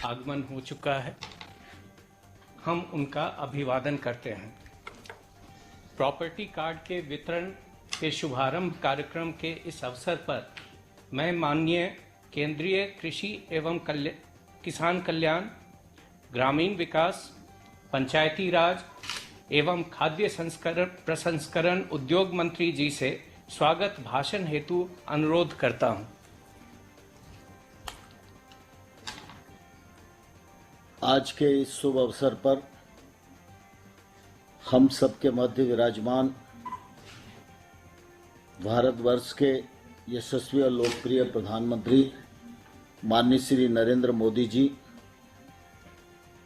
आगमन हो चुका है, हम उनका अभिवादन करते हैं। प्रॉपर्टी कार्ड के वितरण के शुभारंभ कार्यक्रम के इस अवसर पर मैं माननीय केंद्रीय कृषि एवं किसान कल्याण, ग्रामीण विकास, पंचायती राज एवं खाद्य प्रसंस्करण उद्योग मंत्री जी से स्वागत भाषण हेतु अनुरोध करता हूं। आज के इस शुभ अवसर पर हम सबके मध्य विराजमान भारतवर्ष के यशस्वी और लोकप्रिय प्रधानमंत्री माननीय श्री नरेंद्र मोदी जी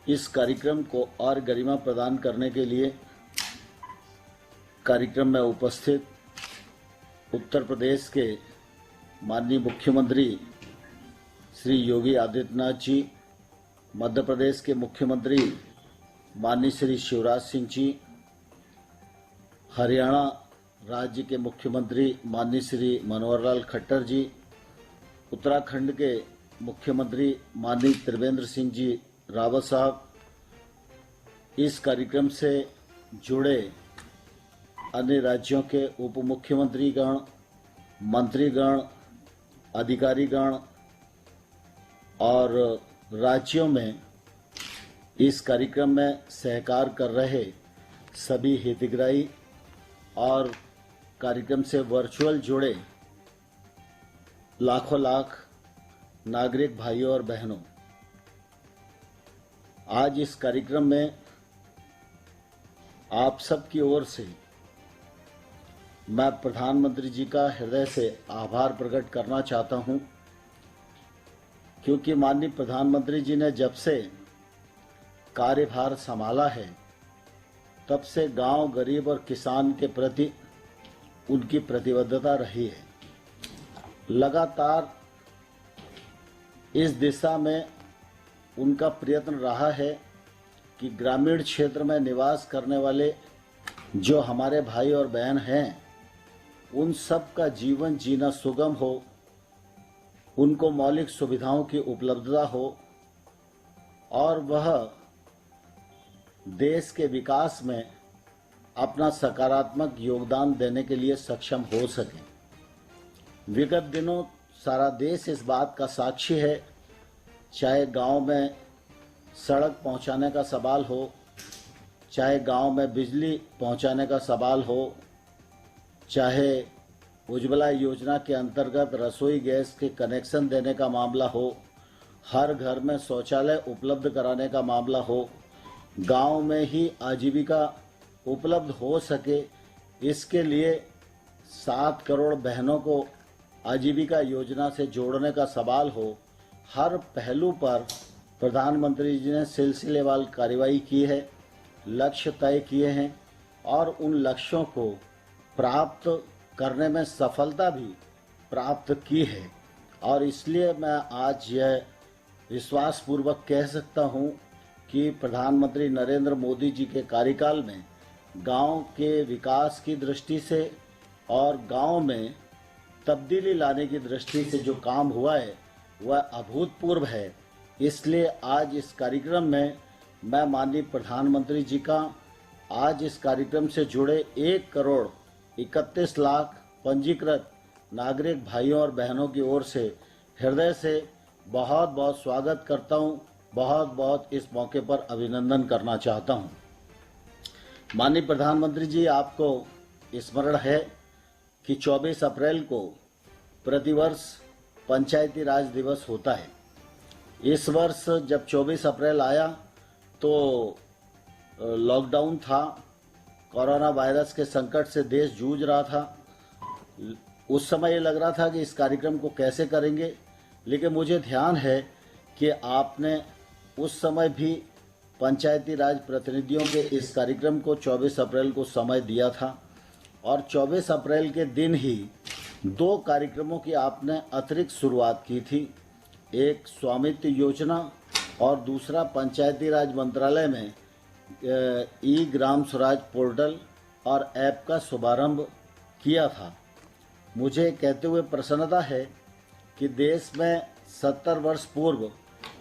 इस कार्यक्रम को और गरिमा प्रदान करने के लिए कार्यक्रम में उपस्थित उत्तर प्रदेश के माननीय मुख्यमंत्री श्री योगी आदित्यनाथ जी, मध्य प्रदेश के मुख्यमंत्री माननीय श्री शिवराज सिंह जी, हरियाणा राज्य के मुख्यमंत्री माननीय श्री मनोहर लाल खट्टर जी, उत्तराखंड के मुख्यमंत्री माननीय त्रिवेंद्र सिंह जी रावत साहब, इस कार्यक्रम से जुड़े अन्य राज्यों के उप मुख्यमंत्रीगण, मंत्रीगण, अधिकारीगण और राज्यों में इस कार्यक्रम में सहकार कर रहे सभी हितग्राही और कार्यक्रम से वर्चुअल जुड़े लाखों लाख नागरिक भाइयों और बहनों, आज इस कार्यक्रम में आप सबकी ओर से मैं प्रधानमंत्री जी का हृदय से आभार प्रकट करना चाहता हूं, क्योंकि माननीय प्रधानमंत्री जी ने जब से कार्यभार संभाला है तब से गांव, गरीब और किसान के प्रति उनकी प्रतिबद्धता रही है। लगातार इस दिशा में उनका प्रयत्न रहा है कि ग्रामीण क्षेत्र में निवास करने वाले जो हमारे भाई और बहन हैं, उन सब का जीवन जीना सुगम हो, उनको मौलिक सुविधाओं की उपलब्धता हो और वह देश के विकास में अपना सकारात्मक योगदान देने के लिए सक्षम हो सके। विगत दिनों सारा देश इस बात का साक्षी है, चाहे गांव में सड़क पहुंचाने का सवाल हो, चाहे गांव में बिजली पहुंचाने का सवाल हो, चाहे उज्ज्वला योजना के अंतर्गत रसोई गैस के कनेक्शन देने का मामला हो, हर घर में शौचालय उपलब्ध कराने का मामला हो, गांव में ही आजीविका उपलब्ध हो सके, इसके लिए 7 करोड़ बहनों को आजीविका योजना से जोड़ने का सवाल हो, हर पहलू पर प्रधानमंत्री जी ने सिलसिलेवार कार्रवाई की है, लक्ष्य तय किए हैं और उन लक्ष्यों को प्राप्त करने में सफलता भी प्राप्त की है। और इसलिए मैं आज यह विश्वासपूर्वक कह सकता हूं कि प्रधानमंत्री नरेंद्र मोदी जी के कार्यकाल में गांव के विकास की दृष्टि से और गांव में तब्दीली लाने की दृष्टि से जो काम हुआ है वह अभूतपूर्व है। इसलिए आज इस कार्यक्रम में मैं माननीय प्रधानमंत्री जी का आज इस कार्यक्रम से जुड़े 1 करोड़ 31 लाख पंजीकृत नागरिक भाइयों और बहनों की ओर से हृदय से बहुत बहुत स्वागत करता हूं, बहुत बहुत इस मौके पर अभिनंदन करना चाहता हूं। माननीय प्रधानमंत्री जी, आपको स्मरण है कि 24 अप्रैल को प्रतिवर्ष पंचायती राज दिवस होता है। इस वर्ष जब 24 अप्रैल आया तो लॉकडाउन था, कोरोना वायरस के संकट से देश जूझ रहा था। उस समय ये लग रहा था कि इस कार्यक्रम को कैसे करेंगे, लेकिन मुझे ध्यान है कि आपने उस समय भी पंचायती राज प्रतिनिधियों के इस कार्यक्रम को 24 अप्रैल को समय दिया था और 24 अप्रैल के दिन ही 2 कार्यक्रमों की आपने अतिरिक्त शुरुआत की थी। एक स्वामित्व योजना और दूसरा पंचायती राज मंत्रालय में ई ग्राम स्वराज पोर्टल और ऐप का शुभारंभ किया था। मुझे कहते हुए प्रसन्नता है कि देश में 70 वर्ष पूर्व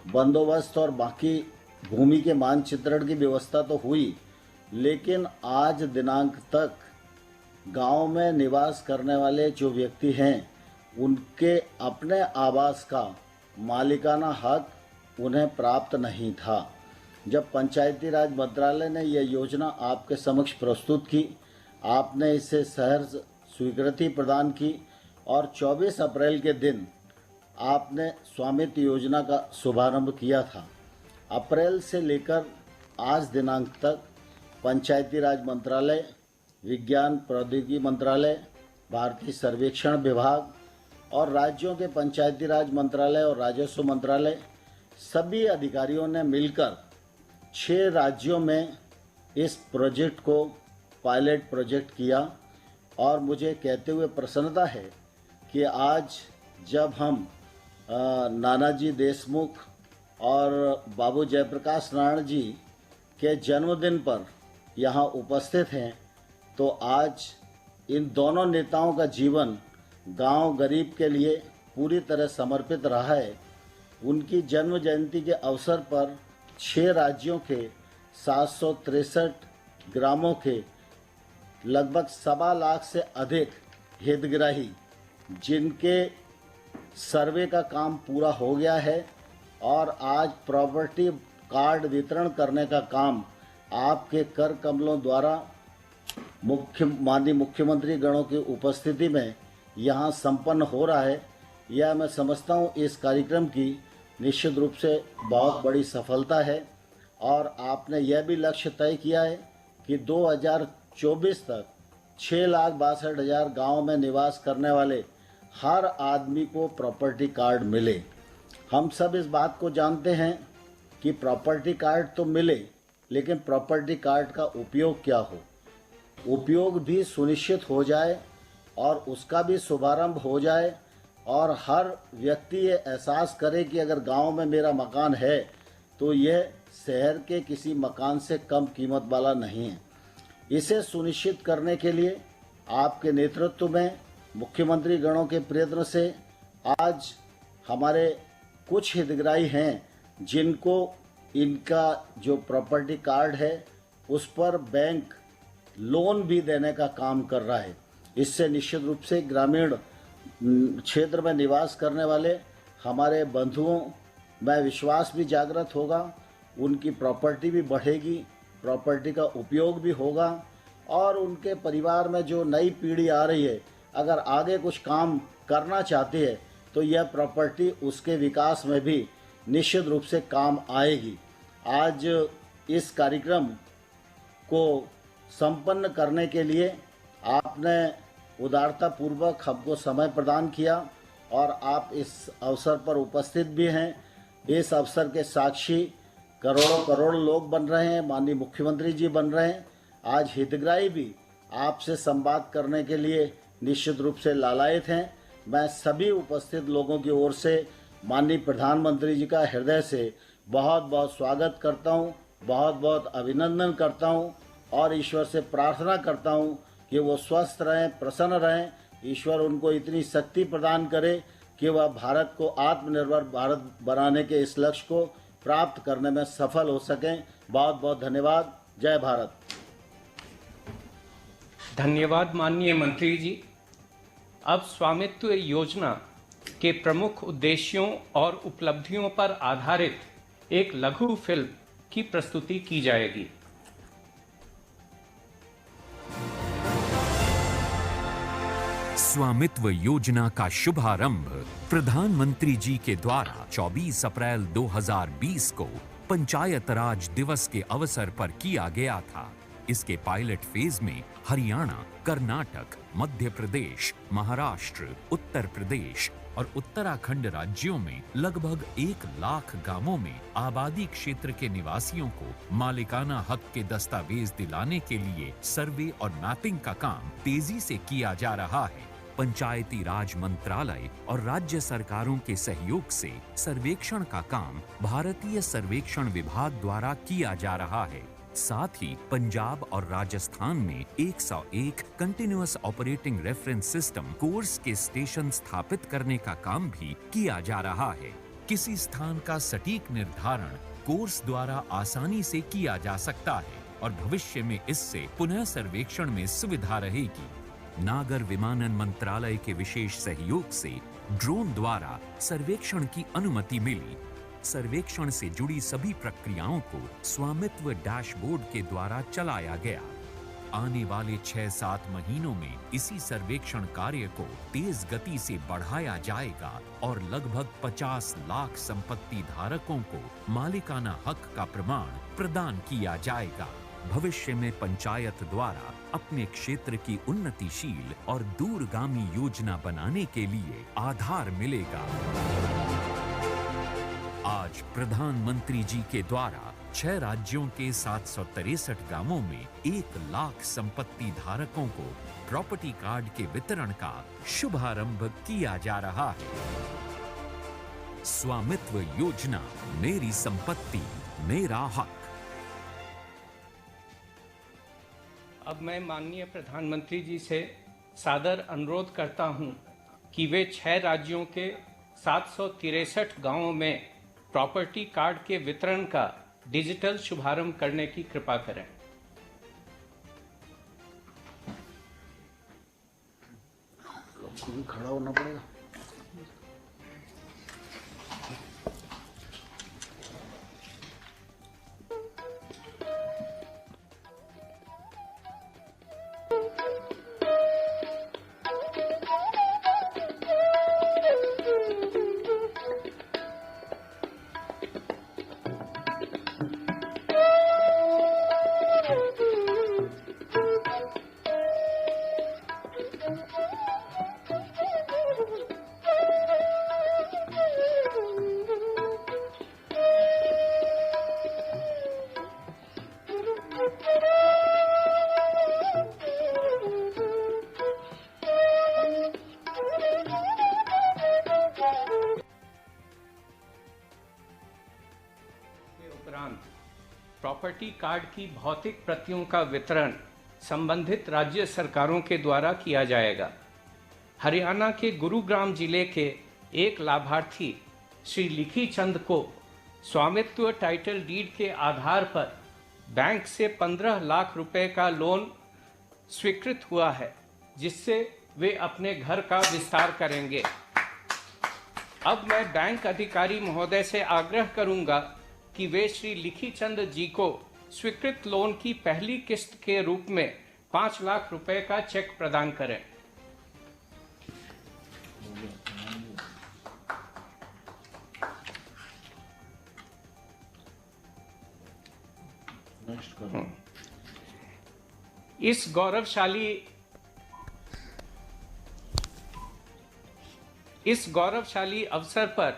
बंदोबस्त और बाकी भूमि के मानचित्रण की व्यवस्था तो हुई, लेकिन आज दिनांक तक गांव में निवास करने वाले जो व्यक्ति हैं उनके अपने आवास का मालिकाना हक उन्हें प्राप्त नहीं था। जब पंचायती राज मंत्रालय ने यह योजना आपके समक्ष प्रस्तुत की, आपने इसे सहर्ष स्वीकृति प्रदान की और 24 अप्रैल के दिन आपने स्वामित्व योजना का शुभारंभ किया था। अप्रैल से लेकर आज दिनांक तक पंचायती राज मंत्रालय, विज्ञान प्रौद्योगिकी मंत्रालय, भारतीय सर्वेक्षण विभाग और राज्यों के पंचायती राज मंत्रालय और राजस्व मंत्रालय सभी अधिकारियों ने मिलकर 6 राज्यों में इस प्रोजेक्ट को पायलट प्रोजेक्ट किया। और मुझे कहते हुए प्रसन्नता है कि आज जब हम नानाजी देशमुख और बाबू जयप्रकाश नारायण जी के जन्मदिन पर यहाँ उपस्थित हैं, तो आज इन दोनों नेताओं का जीवन गांव गरीब के लिए पूरी तरह समर्पित रहा है। उनकी जन्म जयंती के अवसर पर 6 राज्यों के 763 ग्रामों के लगभग 1.25 लाख से अधिक हितग्राही, जिनके सर्वे का काम पूरा हो गया है और आज प्रॉपर्टी कार्ड वितरण करने का काम आपके कर कमलों द्वारा माननीय मुख्यमंत्री गणों की उपस्थिति में यहाँ संपन्न हो रहा है। यह मैं समझता हूँ इस कार्यक्रम की निश्चित रूप से बहुत बड़ी सफलता है। और आपने यह भी लक्ष्य तय किया है कि 2024 तक 6,62,000 गाँव में निवास करने वाले हर आदमी को प्रॉपर्टी कार्ड मिले। हम सब इस बात को जानते हैं कि प्रॉपर्टी कार्ड तो मिले, लेकिन प्रॉपर्टी कार्ड का उपयोग क्या हो, उपयोग भी सुनिश्चित हो जाए और उसका भी शुभारंभ हो जाए और हर व्यक्ति ये एहसास करे कि अगर गांव में मेरा मकान है तो यह शहर के किसी मकान से कम कीमत वाला नहीं है। इसे सुनिश्चित करने के लिए आपके नेतृत्व में मुख्यमंत्री गणों के प्रयत्न से आज हमारे कुछ हितग्राही हैं जिनको इनका जो प्रॉपर्टी कार्ड है उस पर बैंक लोन भी देने का काम कर रहा है। इससे निश्चित रूप से ग्रामीण क्षेत्र में निवास करने वाले हमारे बंधुओं में विश्वास भी जागृत होगा, उनकी प्रॉपर्टी भी बढ़ेगी, प्रॉपर्टी का उपयोग भी होगा और उनके परिवार में जो नई पीढ़ी आ रही है अगर आगे कुछ काम करना चाहती है तो यह प्रॉपर्टी उसके विकास में भी निश्चित रूप से काम आएगी। आज इस कार्यक्रम को संपन्न करने के लिए आपने उदारतापूर्वक हमको समय प्रदान किया और आप इस अवसर पर उपस्थित भी हैं। इस अवसर के साक्षी करोड़ों करोड़ लोग बन रहे हैं, माननीय मुख्यमंत्री जी बन रहे हैं। आज हितग्राही भी आपसे संवाद करने के लिए निश्चित रूप से लालायित हैं। मैं सभी उपस्थित लोगों की ओर से माननीय प्रधानमंत्री जी का हृदय से बहुत बहुत स्वागत करता हूं, बहुत बहुत अभिनंदन करता हूं और ईश्वर से प्रार्थना करता हूं कि वो स्वस्थ रहें, प्रसन्न रहें। ईश्वर उनको इतनी शक्ति प्रदान करे कि वह भारत को आत्मनिर्भर भारत बनाने के इस लक्ष्य को प्राप्त करने में सफल हो सकें। बहुत बहुत धन्यवाद। जय भारत। धन्यवाद माननीय मंत्री जी। अब स्वामित्व योजना के प्रमुख उद्देश्यों और उपलब्धियों पर आधारित एक लघु फिल्म की प्रस्तुति की जाएगी। स्वामित्व योजना का शुभारंभ प्रधानमंत्री जी के द्वारा 24 अप्रैल 2020 को पंचायत राज दिवस के अवसर पर किया गया था। इसके पायलट फेज में हरियाणा, कर्नाटक, मध्य प्रदेश, महाराष्ट्र, उत्तर प्रदेश और उत्तराखंड राज्यों में लगभग 1 लाख गांवों में आबादी क्षेत्र के निवासियों को मालिकाना हक के दस्तावेज दिलाने के लिए सर्वे और मैपिंग का काम तेजी से किया जा रहा है। पंचायती राज मंत्रालय और राज्य सरकारों के सहयोग से सर्वेक्षण का काम भारतीय सर्वेक्षण विभाग द्वारा किया जा रहा है। साथ ही पंजाब और राजस्थान में 101 continuous operating reference system course के स्टेशन स्थापित करने का काम भी किया जा रहा है। किसी स्थान का सटीक निर्धारण कोर्स द्वारा आसानी से किया जा सकता है और भविष्य में इससे पुनः सर्वेक्षण में सुविधा रहेगी। नागर विमानन मंत्रालय के विशेष सहयोग से ड्रोन द्वारा सर्वेक्षण की अनुमति मिली। सर्वेक्षण से जुड़ी सभी प्रक्रियाओं को स्वामित्व डैशबोर्ड के द्वारा चलाया गया। आने वाले 6-7 महीनों में इसी सर्वेक्षण कार्य को तेज गति से बढ़ाया जाएगा और लगभग 50 लाख संपत्ति धारकों को मालिकाना हक का प्रमाण प्रदान किया जाएगा। भविष्य में पंचायत द्वारा अपने क्षेत्र की उन्नतिशील और दूरगामी योजना बनाने के लिए आधार मिलेगा। आज प्रधानमंत्री जी के द्वारा 6 राज्यों के 763 गांवों में 1 लाख संपत्ति धारकों को प्रॉपर्टी कार्ड के वितरण का शुभारंभ किया जा रहा है। स्वामित्व योजना, मेरी संपत्ति मेरा हक। अब मैं माननीय प्रधानमंत्री जी से सादर अनुरोध करता हूं कि वे 6 राज्यों के 763 गांवों में प्रॉपर्टी कार्ड के वितरण का डिजिटल शुभारंभ करने की कृपा करें। आपको भी खड़ा होना पड़ेगा। प्रॉपर्टी कार्ड की भौतिक प्रतियों का वितरण संबंधित राज्य सरकारों के द्वारा किया जाएगा। हरियाणा के गुरुग्राम जिले के एक लाभार्थी श्री लिखी चंद को स्वामित्व टाइटल डीड के आधार पर बैंक से 15 लाख रुपए का लोन स्वीकृत हुआ है, जिससे वे अपने घर का विस्तार करेंगे। अब मैं बैंक अधिकारी महोदय से आग्रह करूंगा कि वे श्री लिखी चंद जी को स्वीकृत लोन की पहली किस्त के रूप में 5 लाख रुपए का चेक प्रदान करें। इस गौरवशाली अवसर पर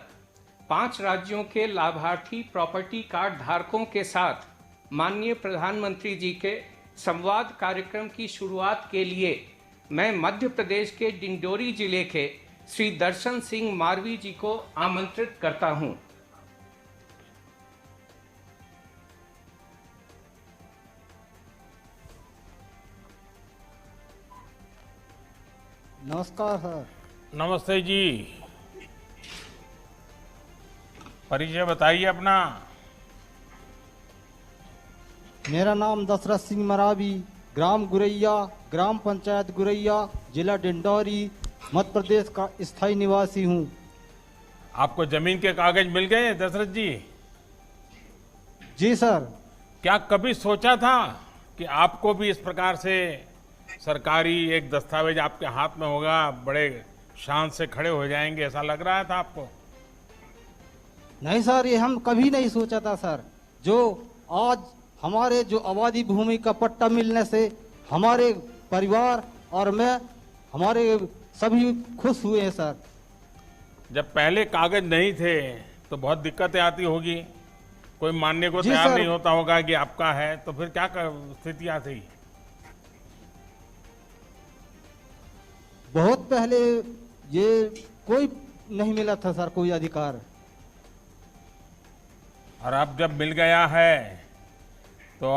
5 राज्यों के लाभार्थी प्रॉपर्टी कार्ड धारकों के साथ माननीय प्रधानमंत्री जी के संवाद कार्यक्रम की शुरुआत के लिए मैं मध्य प्रदेश के डिंडोरी जिले के श्री दर्शन सिंह मारवी जी को आमंत्रित करता हूं। नमस्कार सर। नमस्ते जी, परिचय बताइए अपना। मेरा नाम दशरथ सिंह मरावी, ग्राम गुरैया, ग्राम पंचायत गुरैया, जिला डिंडौरी, मध्य प्रदेश का स्थायी निवासी हूँ। आपको जमीन के कागज मिल गए दशरथ जी? जी सर। क्या कभी सोचा था कि आपको भी इस प्रकार से सरकारी एक दस्तावेज आपके हाथ में होगा, बड़े शान से खड़े हो जाएंगे, ऐसा लग रहा था आपको? नहीं सर, ये हम कभी नहीं सोचा था सर। जो आज हमारे जो आबादी भूमि का पट्टा मिलने से हमारे परिवार और मैं हमारे सभी खुश हुए हैं सर। जब पहले कागज नहीं थे तो बहुत दिक्कतें आती होगी, कोई मानने को तैयार नहीं होता होगा कि आपका है, तो फिर क्या स्थितियां थी? बहुत पहले ये कोई नहीं मिला था सर, कोई अधिकार। और अब जब मिल गया है तो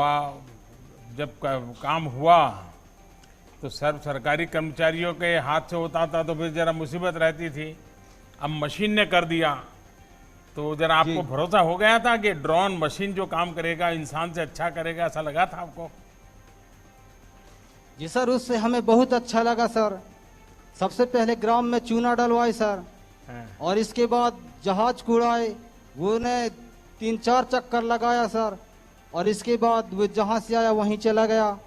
जब काम हुआ तो सरकारी कर्मचारियों के हाथ से होता था तो फिर जरा मुसीबत रहती थी। अब मशीन ने कर दिया तो जरा आपको जी। भरोसा हो गया था कि ड्रोन मशीन जो काम करेगा इंसान से अच्छा करेगा, ऐसा लगा था आपको? जी सर, उससे हमें बहुत अच्छा लगा सर। सबसे पहले ग्राम में चूना डलवाए सर, हाँ। और इसके बाद जहाज कुड़ाए, वो ने 3-4 चक्कर लगाया सर, और इसके बाद वो जहाँ से आया वहीं चला गया,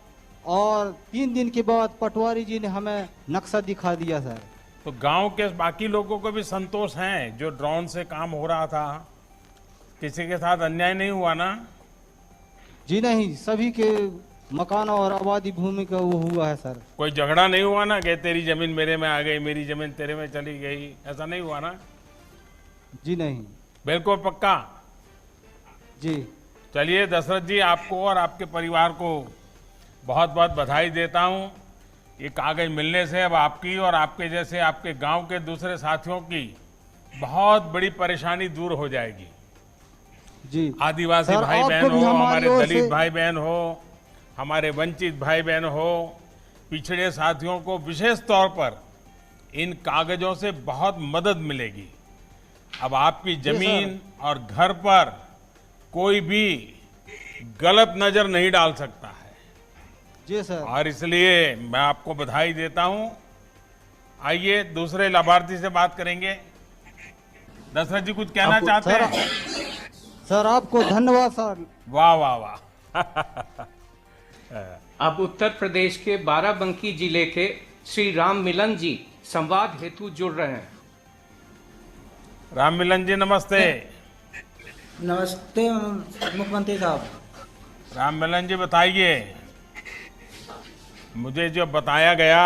और 3 दिन के बाद पटवारी जी ने हमें नक्शा दिखा दिया सर। तो गांव के बाकी लोगों को भी संतोष है जो ड्रोन से काम हो रहा था? किसी के साथ अन्याय नहीं हुआ ना? जी नहीं, सभी के मकान और आबादी भूमि का वो हुआ है सर। कोई झगड़ा नहीं हुआ ना कि तेरी जमीन मेरे में आ गई, मेरी जमीन तेरे में चली गई, ऐसा नहीं हुआ ना? जी नहीं। बिल्कुल पक्का? जी चलिए दशरथ जी, आपको और आपके परिवार को बहुत बहुत बधाई देता हूं। ये कागज मिलने से अब आपकी और आपके जैसे आपके गांव के दूसरे साथियों की बहुत बड़ी परेशानी दूर हो जाएगी। जी आदिवासी सर, भाई आपको बहन भी हो, हमारी हमारे ओर दलित से- भाई बहन हो, हमारे वंचित भाई बहन हो, पिछड़े साथियों को विशेष तौर पर इन कागजों से बहुत मदद मिलेगी। अब आपकी जमीन और घर पर कोई भी गलत नजर नहीं डाल सकता है, जी सर। और इसलिए मैं आपको बधाई देता हूं। आइए दूसरे लाभार्थी से बात करेंगे। दशरथ जी कुछ कहना चाहते सर, हैं? सर आपको धन्यवाद सर। वाह वाह वाह। अब उत्तर प्रदेश के बाराबंकी जिले के श्री राम मिलन जी संवाद हेतु जुड़ रहे हैं। राम मिलन जी नमस्ते। नमस्ते मुख्यमंत्री साहब। राम मिलन जी बताइए, मुझे जो बताया गया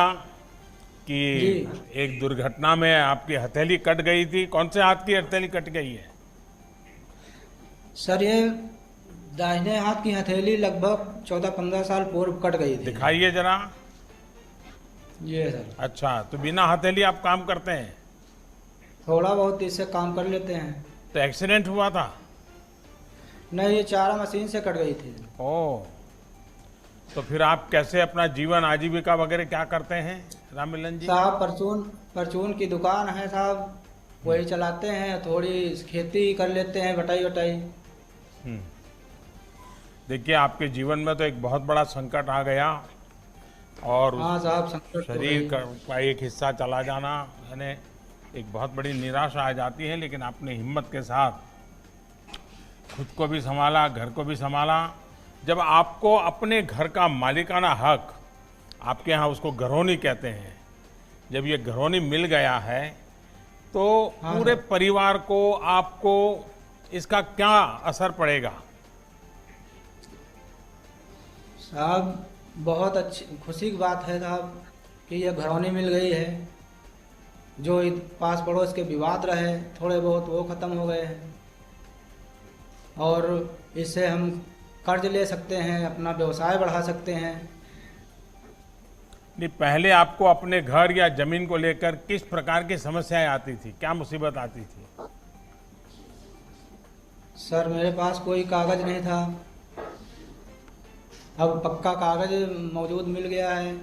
कि जी। एक दुर्घटना में आपकी हथेली कट गई थी, कौन से हाथ की हथेली कट गई है? सर ये दाहिने हाथ की हथेली लगभग 14-15 साल पूर्व कट गई थी। दिखाइए जरा। जी सर, अच्छा, तो बिना हथेली आप काम करते हैं? थोड़ा बहुत इससे काम कर लेते हैं। तो एक्सीडेंट हुआ था? नहीं, ये चारा मशीन से कट गई थी। ओह, तो फिर आप कैसे अपना जीवन आजीविका वगैरह क्या करते हैं राम मिलन जी? साहब परचून की दुकान है साहब, वही चलाते हैं, थोड़ी खेती कर लेते हैं, बटाई। देखिए, आपके जीवन में तो एक बहुत बड़ा संकट आ गया, और हाँ साहब, संकट तो शरीर है। का एक हिस्सा चला जाना यानी एक बहुत बड़ी निराशा आ जाती है, लेकिन आपने हिम्मत के साथ खुद को भी संभाला, घर को भी संभाला। जब आपको अपने घर का मालिकाना हक, आपके यहाँ उसको घरौनी कहते हैं, जब ये घरौनी मिल गया है तो हाँ, पूरे हाँ। परिवार को, आपको इसका क्या असर पड़ेगा? साहब बहुत अच्छी खुशी की बात है साहब कि ये घरौनी मिल गई है। जो पास पड़ोस के विवाद रहे थोड़े बहुत वो ख़त्म हो गए हैं, और इससे हम कर्ज ले सकते हैं, अपना व्यवसाय बढ़ा सकते हैं। नहीं, पहले आपको अपने घर या जमीन को लेकर किस प्रकार की समस्याएं आती थी, क्या मुसीबत आती थी? सर मेरे पास कोई कागज नहीं था, अब पक्का कागज मौजूद मिल गया है।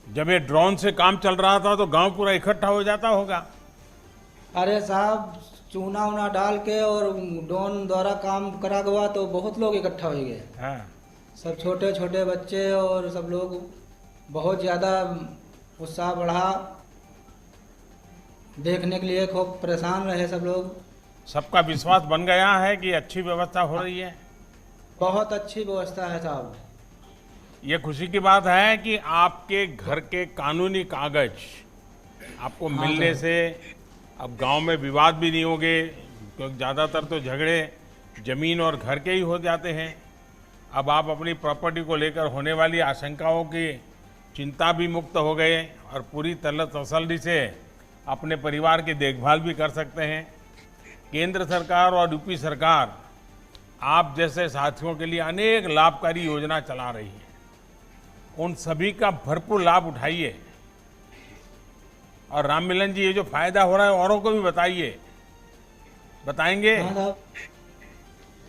जब ये ड्रोन से काम चल रहा था तो गांव पूरा इकट्ठा हो जाता होगा? अरे साहब, चूना उना डाल के और ड्रोन द्वारा काम करा हुआ तो बहुत लोग इकट्ठा हो गए। हाँ। सब छोटे छोटे बच्चे और सब लोग बहुत ज़्यादा उत्साह बढ़ा, देखने के लिए खूब परेशान रहे सब लोग। सबका विश्वास बन गया है कि अच्छी व्यवस्था हो रही है? बहुत अच्छी व्यवस्था है साहब। ये खुशी की बात है कि आपके घर के कानूनी कागज आपको हाँ मिलने सर। से अब गांव में विवाद भी नहीं होंगे, क्योंकि ज़्यादातर तो झगड़े जमीन और घर के ही हो जाते हैं। अब आप अपनी प्रॉपर्टी को लेकर होने वाली आशंकाओं की चिंता भी मुक्त हो गए, और पूरी तसल्ली से अपने परिवार की देखभाल भी कर सकते हैं। केंद्र सरकार और यूपी सरकार आप जैसे साथियों के लिए अनेक लाभकारी योजना चला रही है, उन सभी का भरपूर लाभ उठाइए। और राम मिलन जी, ये जो फायदा हो रहा है औरों को भी बताइए। बताएंगे? हाँ साहब,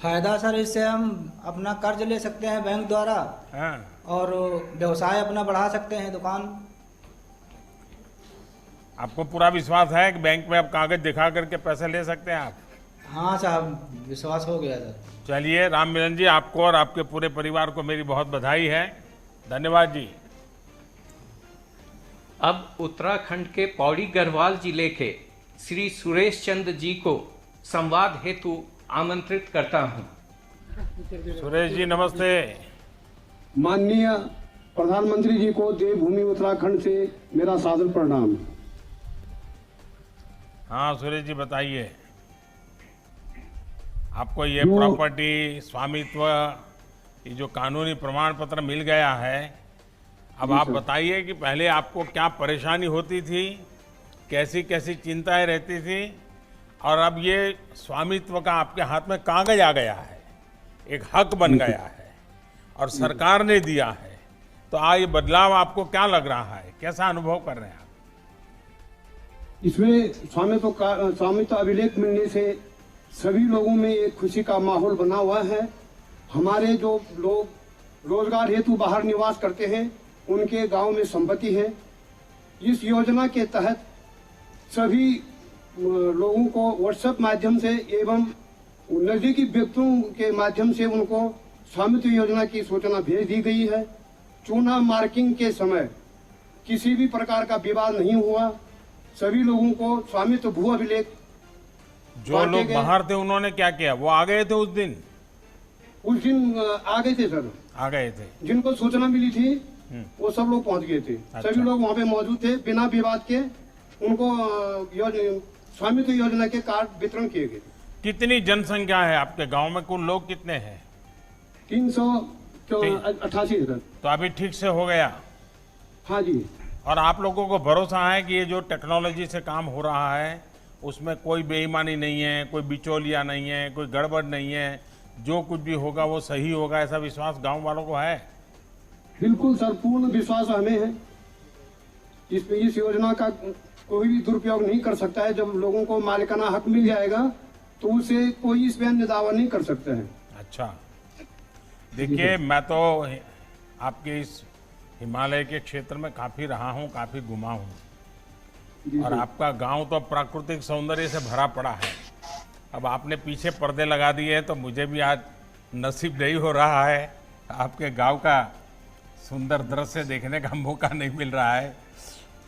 फायदा सर इससे हम अपना कर्ज ले सकते हैं बैंक द्वारा, हाँ। और व्यवसाय अपना बढ़ा सकते हैं, दुकान। आपको पूरा विश्वास है कि बैंक में आप कागज दिखा करके पैसे ले सकते हैं आप? हाँ साहब, विश्वास हो गया सर। चलिए राम मिलन जी, आपको और आपके पूरे परिवार को मेरी बहुत बधाई है। धन्यवाद जी। अब उत्तराखंड के पौड़ी गढ़वाल जिले के श्री सुरेश चंद्र जी को संवाद हेतु आमंत्रित करता हूं। सुरेश जी नमस्ते। माननीय प्रधानमंत्री जी को देवभूमि उत्तराखंड से मेरा सादर प्रणाम। हाँ सुरेश जी बताइए, आपको ये प्रॉपर्टी स्वामित्व, ये जो कानूनी प्रमाण पत्र मिल गया है, अब आप बताइए कि पहले आपको क्या परेशानी होती थी, कैसी कैसी चिंताएं रहती थी, और अब ये स्वामित्व का आपके हाथ में कागज आ गया है, एक हक बन गया है और सरकार ने दिया है, तो ये बदलाव आपको क्या लग रहा है, कैसा अनुभव कर रहे हैं आप? इसमें स्वामित्व अभिलेख मिलने से सभी लोगों में एक खुशी का माहौल बना हुआ है। हमारे जो लोग रोजगार हेतु बाहर निवास करते हैं, उनके गांव में संपत्ति है। इस योजना के तहत सभी लोगों को व्हाट्सएप माध्यम से एवं नजदीकी व्यक्तियों के माध्यम से उनको स्वामित्व योजना की सूचना भेज दी गई है। चुनाव मार्किंग के समय किसी भी प्रकार का विवाद नहीं हुआ। सभी लोगों को स्वामित्व भू अभिलेख, जो लोग बाहर थे उन्होंने क्या किया, वो आ गए थे उस दिन आ गए थे सर, आ गए थे, जिनको सूचना मिली थी वो सब लोग पहुंच गए थे। अच्छा। सभी लोग वहाँ पे मौजूद थे, बिना विवाद के उनको स्वामित्व योजना के कार्ड वितरण किए गए। कितनी जनसंख्या है आपके गांव में, कुल लोग कितने हैं? 388 सर। तो अभी ठीक से हो गया? हाँ जी। और आप लोगों को भरोसा है कि ये जो टेक्नोलॉजी से काम हो रहा है उसमें कोई बेईमानी नहीं है, कोई बिचौलिया नहीं है, कोई गड़बड़ नहीं है, जो कुछ भी होगा वो सही होगा, ऐसा विश्वास गांव वालों को है? बिल्कुल सर, पूर्ण विश्वास हमें है। इस योजना का कोई भी दुरुपयोग नहीं कर सकता है। जब लोगों को मालिकाना हक मिल जाएगा तो उसे कोई इस पर दावा नहीं कर सकता है। अच्छा, देखिए मैं तो आपके इस हिमालय के क्षेत्र में काफी रहा हूँ, काफी घुमा हूँ, और आपका गांव तो प्राकृतिक सौंदर्य से भरा पड़ा है। अब आपने पीछे पर्दे लगा दिए हैं तो मुझे भी आज नसीब नहीं हो रहा है, आपके गांव का सुंदर दृश्य देखने का मौका नहीं मिल रहा है।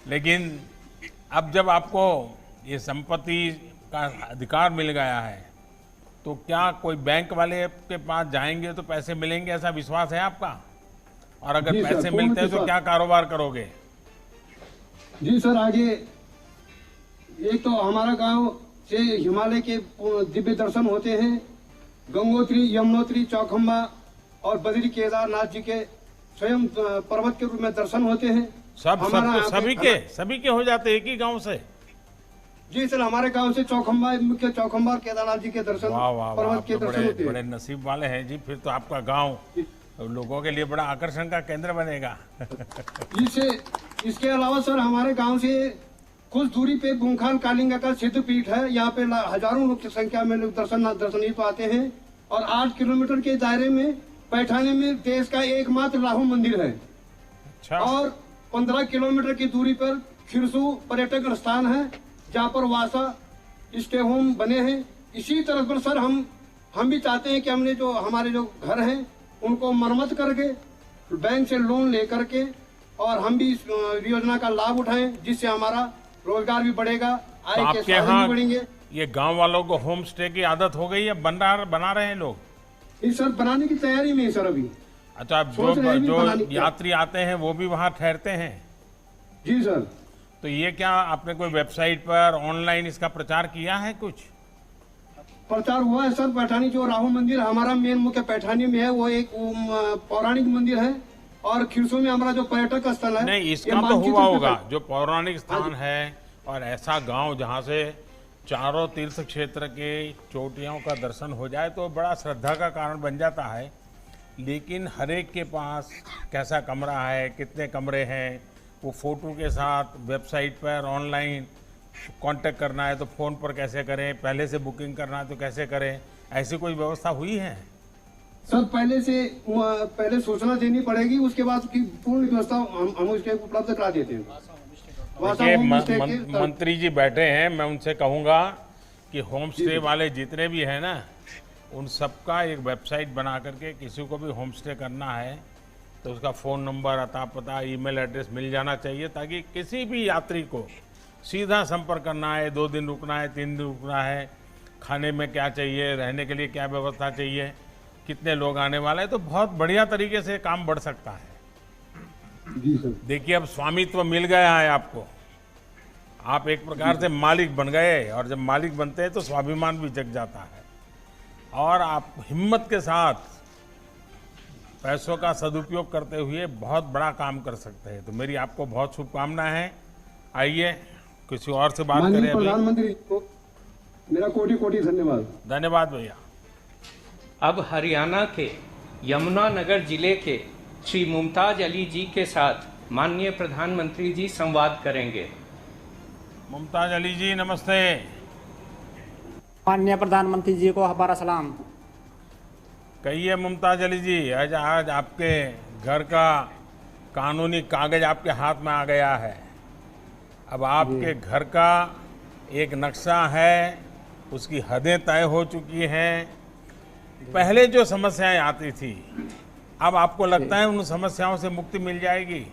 लेकिन अब जब आपको ये संपत्ति का अधिकार मिल गया है तो क्या कोई बैंक वाले के पास जाएंगे तो पैसे मिलेंगे, ऐसा विश्वास है आपका? और अगर पैसे मिलते हैं तो क्या कारोबार करोगे? जी सर, आगे एक तो हमारा गांव से हिमालय के दिव्य दर्शन होते हैं। गंगोत्री, यमुनोत्री, चौखंबा और बद्री केदारनाथ जी के स्वयं पर्वत के रूप में दर्शन होते हैं। सभी के हो जाते हैं एक ही गांव से? जी सर, हमारे गांव से चौखंबा, मुख्य चौखंबा और केदारनाथ जी के दर्शन, पर्वत के दर्शन होते हैं। बड़े नसीब वाले हैं जी, फिर तो आपका गांव लोगों के लिए बड़ा आकर्षण का केंद्र बनेगा। इसके अलावा सर, हमारे गांव से कुछ दूरी पे बुंखाल कालिंगा का सिद्ध पीठ है। यहाँ पे हजारों लोग की संख्या में लोग दर्शनीय तो आते हैं। और 8 किलोमीटर के दायरे में पैठानी में देश का एकमात्र राहु मंदिर है। अच्छा। और 15 किलोमीटर की दूरी पर खिरसू पर्यटक स्थान है, जहाँ पर वासा स्टे होम बने हैं। इसी तरह पर सर हम भी चाहते हैं कि हमने जो हमारे जो घर हैं उनको मरम्मत करके बैंक से लोन लेकर के और हम भी इस योजना का लाभ उठाएं, जिससे हमारा रोजगार भी बढ़ेगा, आय के साधन भी बढ़ेंगे। ये गांव वालों को होम स्टे की आदत हो गई है, बना रहे हैं लोग? इस सर बनाने की तैयारी में है सर अभी। अच्छा, जो यात्री आते हैं वो भी वहाँ ठहरते हैं? जी सर। तो ये क्या आपने कोई वेबसाइट पर ऑनलाइन इसका प्रचार किया है? कुछ प्रचार हुआ है सर। पैठानी जो राहु मंदिर हमारा मेन मुख्य पैठानी में है, वो एक पौराणिक मंदिर है। और खिरसू में हमारा जो पर्यटक स्थल है, नहीं इसका तो हुआ होगा जो पौराणिक स्थान है, और ऐसा गांव जहां से चारों तीर्थ क्षेत्र के चोटियों का दर्शन हो जाए तो बड़ा श्रद्धा का कारण बन जाता है। लेकिन हर एक के पास कैसा कमरा है, कितने कमरे हैं, वो फोटो के साथ वेबसाइट पर ऑनलाइन कांटेक्ट करना है तो फ़ोन पर कैसे करें, पहले से बुकिंग करना है तो कैसे करें, ऐसी कोई व्यवस्था हुई है? सर पहले सूचना देनी पड़ेगी, उसके बाद की पूर्ण व्यवस्था हम उसके उपलब्ध करा देते हैं। देखिए मंत्री जी बैठे हैं, मैं उनसे कहूँगा कि होम स्टे वाले जितने भी हैं ना, उन सबका एक वेबसाइट बना करके किसी को भी होम स्टे करना है तो उसका फ़ोन नंबर, अता पता, ईमेल एड्रेस मिल जाना चाहिए, ताकि किसी भी यात्री को सीधा संपर्क करना है, 2 दिन रुकना है, 3 दिन रुकना है, खाने में क्या चाहिए, रहने के लिए क्या व्यवस्था चाहिए, कितने लोग आने वाले हैं, तो बहुत बढ़िया तरीके से काम बढ़ सकता है। जी सर। देखिए अब स्वामित्व मिल गया है आपको, आप एक प्रकार से मालिक बन गए, और जब मालिक बनते हैं तो स्वाभिमान भी जग जाता है, और आप हिम्मत के साथ पैसों का सदुपयोग करते हुए बहुत बड़ा काम कर सकते हैं। तो मेरी आपको बहुत शुभकामनाएं हैं। आइए किसी और से बात करें। माननीय अभी प्रधानमंत्री को मेरा कोटि कोटि धन्यवाद। धन्यवाद भैया। अब हरियाणा के यमुनानगर जिले के श्री मुमताज अली जी के साथ माननीय प्रधानमंत्री जी संवाद करेंगे। मुमताज अली जी नमस्ते। माननीय प्रधानमंत्री जी को हमारा सलाम। कहिए मुमताज अली जी, आज आपके घर का कानूनी कागज आपके हाथ में आ गया है। अब आपके घर का एक नक्शा है, उसकी हदें तय हो चुकी हैं। पहले जो समस्याएं आती थी, अब आपको लगता है उन समस्याओं से मुक्ति मिल जाएगी?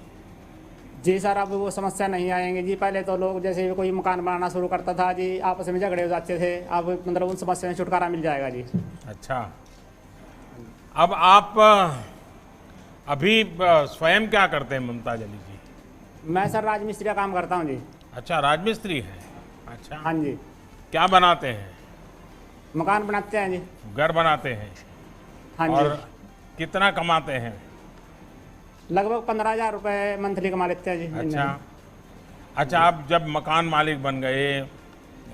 जी सर, अब वो समस्या नहीं आएंगे जी। पहले तो लोग जैसे कोई मकान बनाना शुरू करता था जी, आपस में झगड़े हो जाते थे, अब मतलब उन समस्या में छुटकारा मिल जाएगा जी। अच्छा, अब आप अभी स्वयं क्या करते हैं मुमताज अली जी? मैं सर राजमिस्त्री का काम करता हूँ जी। अच्छा, राजमिस्त्री हैं। अच्छा, हाँ जी। क्या बनाते हैं? मकान बनाते हैं जी। घर बनाते हैं। हाँ और जी। कितना कमाते हैं? लगभग 15,000 रुपये मंथली कमा लेते हैं जी। अच्छा, आप जब मकान मालिक बन गए,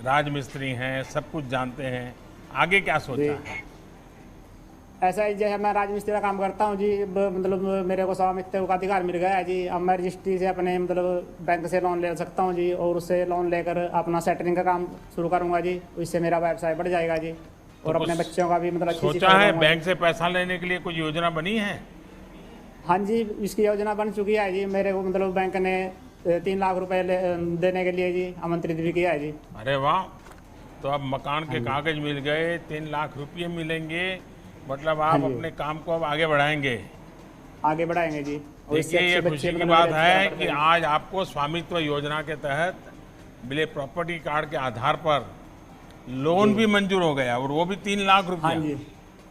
राजमिस्त्री हैं, सब कुछ जानते हैं, आगे क्या सोचा है? ऐसा ही जैसे मैं राजमिस्त्री का काम करता हूँ जी, मतलब मेरे को स्वामित्व का अधिकार मिल गया है जी। अब मैं रजिस्ट्री से अपने मतलब बैंक से लोन ले सकता हूँ जी, और उससे लोन लेकर अपना सेटरिंग का काम शुरू करूँगा जी। इससे मेरा व्यवसाय बढ़ जाएगा जी, और अपने बच्चों का भी मतलब सोचा है? बैंक से पैसा लेने के लिए कोई योजना बनी है? हाँ जी, इसकी योजना बन चुकी है जी। मेरे को मतलब बैंक ने 3 लाख रुपए देने के लिए जी आमंत्रित भी किया है जी। अरे वाह, तो अब मकान के कागज मिल गए, 3 लाख रुपये मिलेंगे, मतलब आप अपने काम को अब आगे बढ़ाएंगे। आगे बढ़ाएंगे जी। देखिए, ये खुशी की बात है कि आज आपको स्वामित्व योजना के तहत मिले प्रॉपर्टी कार्ड के आधार पर लोन भी मंजूर हो गया, और वो भी 3 लाख रुपये। हाँ जी,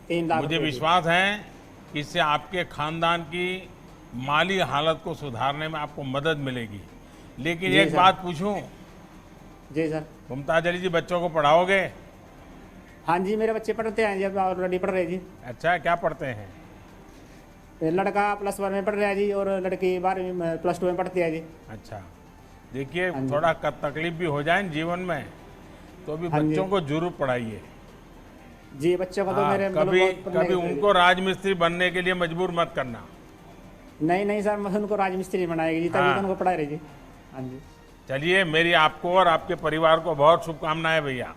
3 लाख। मुझे विश्वास है कि इससे आपके खानदान की माली हालत को सुधारने में आपको मदद मिलेगी। लेकिन एक बात पूछूं? जी सर। मुमताज अली जी, बच्चों को पढ़ाओगे? हाँ जी, मेरे बच्चे पढ़ते हैं जी, अब ऑलरेडी पढ़ रहे जी। अच्छा, क्या पढ़ते हैं? लड़का +1 में पढ़ रहा है जी, और लड़की 12वीं +2 में पढ़ती है जी। अच्छा, देखिए थोड़ा तकलीफ भी हो जाए जीवन में तो भी बच्चों को जरूर पढ़ाइए जी। बच्चों को तो मेरे कभी उनको राजमिस्त्री बनने के लिए मजबूर मत करना। नहीं सर, मैं उनको राजमिस्त्री बनाएगी जी, तभी तो उनको पढ़ा रही जी। हाँ जी। चलिए, मेरी आपको और आपके परिवार को बहुत शुभकामनाएं भैया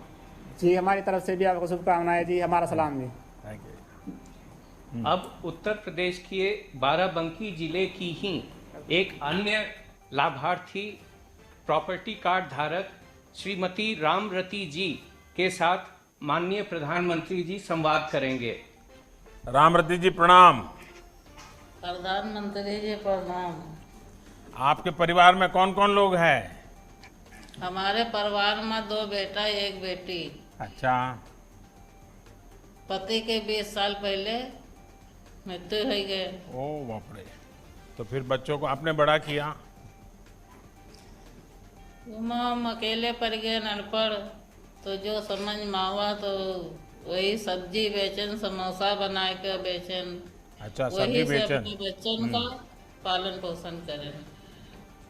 जी। हमारी तरफ से भी आपको शुभकामनाएं जी, हमारा सलाम जी। Thank you. अब उत्तर प्रदेश के बाराबंकी जिले की ही एक अन्य लाभार्थी प्रॉपर्टी कार्ड धारक श्रीमती रामरती जी के साथ माननीय प्रधानमंत्री जी संवाद करेंगे। रामरती जी प्रणाम। प्रधानमंत्री जी प्रणाम। आपके परिवार में कौन कौन लोग हैं? हमारे परिवार में 2 बेटा 1 बेटी। अच्छा। पति के 20 साल पहले मृत्यु हो गए। ओ बाप रे, तो फिर बच्चों को आपने बड़ा किया? हम अकेले पड़ गए, अनपढ़, तो जो समझ में आवा तो वही सब्जी बेचन, समोसा बना के बेचन। अच्छा, वही सब्जी से बेचन। अपने बच्चों का पालन पोषण करें।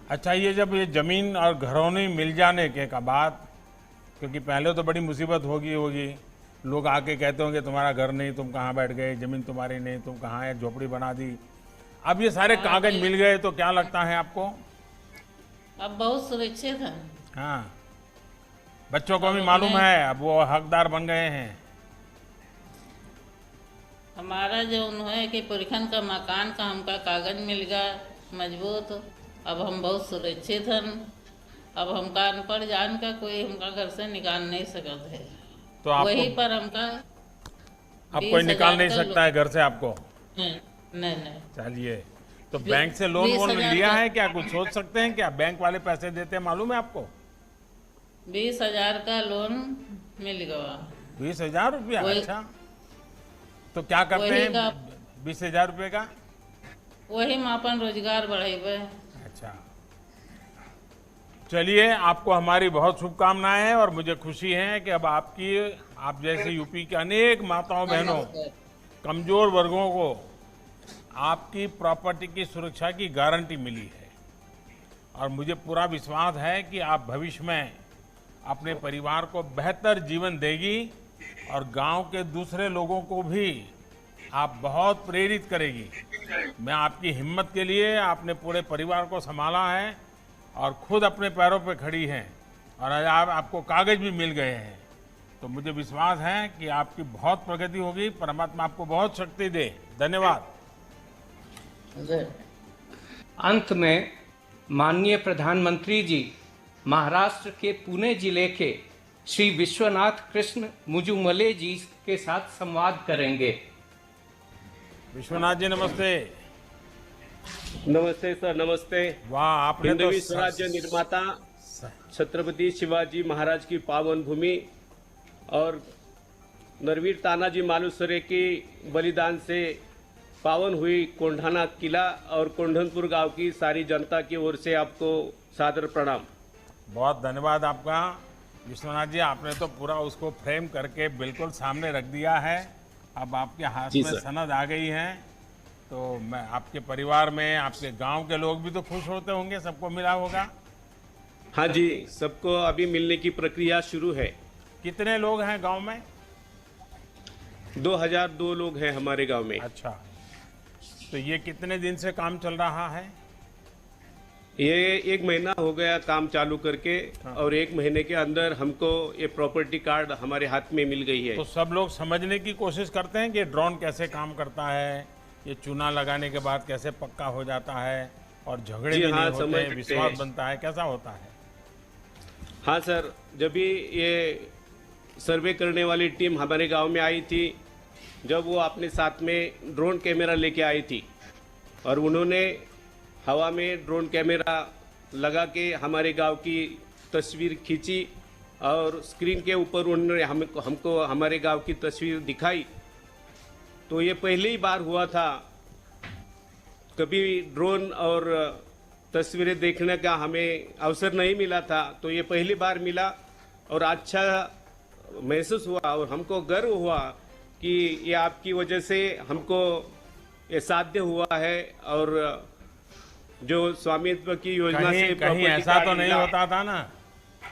अच्छा, ये जब ये जमीन और घरौनी मिल जाने के बाद, क्योंकि पहले तो बड़ी मुसीबत होगी, लोग आके कहते होंगे तुम्हारा घर नहीं, तुम कहाँ बैठ गए, जमीन तुम्हारी नहीं, तुम कहाँ है, झोपड़ी बना दी। अब ये सारे कागज मिल गए तो क्या लगता है आपको? अब बहुत सुरक्षित है। हाँ, बच्चों को भी मालूम है, अब वो हकदार बन गए हैं। हमारा जो उन्होंने कि पुरखन का मकान का हमका कागज मिल गया मजबूत, अब हम बहुत सुरक्षित हैं। अब हमका अनपढ़ जान का कोई हमका घर से निकाल नहीं सकत है। तो आपको वही पर हमका अब कोई निकाल नहीं सकता है घर से आपको? नहीं। चलिए, तो बैंक से लोन वोन लिया है क्या? कुछ सोच सकते हैं क्या? बैंक वाले पैसे देते हैं मालूम है आपको? 20,000 का लोन मिल गया। 20,000 रुपया? अच्छा, तो क्या करते हैं 20,000 रुपये का? वही हम अपन रोजगार बढ़ेबे। अच्छा, चलिए, आपको हमारी बहुत शुभकामनाएं हैं और मुझे खुशी है कि अब आप जैसे यूपी के अनेक माताओं बहनों, कमजोर वर्गों को आपकी प्रॉपर्टी की सुरक्षा की गारंटी मिली है। और मुझे पूरा विश्वास है कि आप भविष्य में अपने परिवार को बेहतर जीवन देगी और गांव के दूसरे लोगों को भी आप बहुत प्रेरित करेगी। मैं आपकी हिम्मत के लिए, आपने पूरे परिवार को संभाला है और खुद अपने पैरों पे खड़ी हैं और आज आपको कागज भी मिल गए हैं, तो मुझे विश्वास है कि आपकी बहुत प्रगति होगी। परमात्मा आपको बहुत शक्ति दे। धन्यवाद। अंत में माननीय प्रधानमंत्री जी महाराष्ट्र के पुणे जिले के श्री विश्वनाथ कृष्ण मुजुमले जी के साथ संवाद करेंगे। विश्वनाथ जी नमस्ते। नमस्ते सर, नमस्ते। वाह, आपने तो हिंदवी स्वराज्य निर्माता छत्रपति शिवाजी महाराज की पावन भूमि और नरवीर तानाजी मालुसरे की बलिदान से पावन हुई कोंढाना किला और कोंढनपुर गांव की सारी जनता की ओर से आपको सादर प्रणाम। बहुत धन्यवाद आपका विश्वनाथ जी। आपने तो पूरा उसको फ्रेम करके बिल्कुल सामने रख दिया है। अब आपके हाथ में सनद आ गई है, तो मैं आपके परिवार में, आपके गांव के लोग भी तो खुश होते होंगे, सबको मिला होगा। हाँ जी, सबको अभी मिलने की प्रक्रिया शुरू है। कितने लोग हैं गांव में? 2002 लोग हैं हमारे गांव में। अच्छा, तो ये कितने दिन से काम चल रहा है? ये 1 महीना हो गया काम चालू करके। हाँ। और 1 महीने के अंदर हमको ये प्रॉपर्टी कार्ड हमारे हाथ में मिल गई है। तो सब लोग समझने की कोशिश करते हैं कि ड्रोन कैसे काम करता है, ये चूना लगाने के बाद कैसे पक्का हो जाता है और झगड़े भी नहीं होते हैं, विश्वास बनता है, कैसा होता है? हाँ सर, जब भी ये सर्वे करने वाली टीम हमारे गांव में आई थी, जब वो अपने साथ में ड्रोन कैमरा लेके आई थी और उन्होंने हवा में ड्रोन कैमरा लगा के हमारे गांव की तस्वीर खींची और स्क्रीन के ऊपर उन्होंने हमको हमारे गांव की तस्वीर दिखाई, तो ये पहली ही बार हुआ था। कभी ड्रोन और तस्वीरें देखने का हमें अवसर नहीं मिला था, तो ये पहली बार मिला और अच्छा महसूस हुआ और हमको गर्व हुआ कि ये आपकी वजह से हमको ये साध्य हुआ है। और जो स्वामित्व की योजना से कहीं ऐसा तो नहीं होता था ना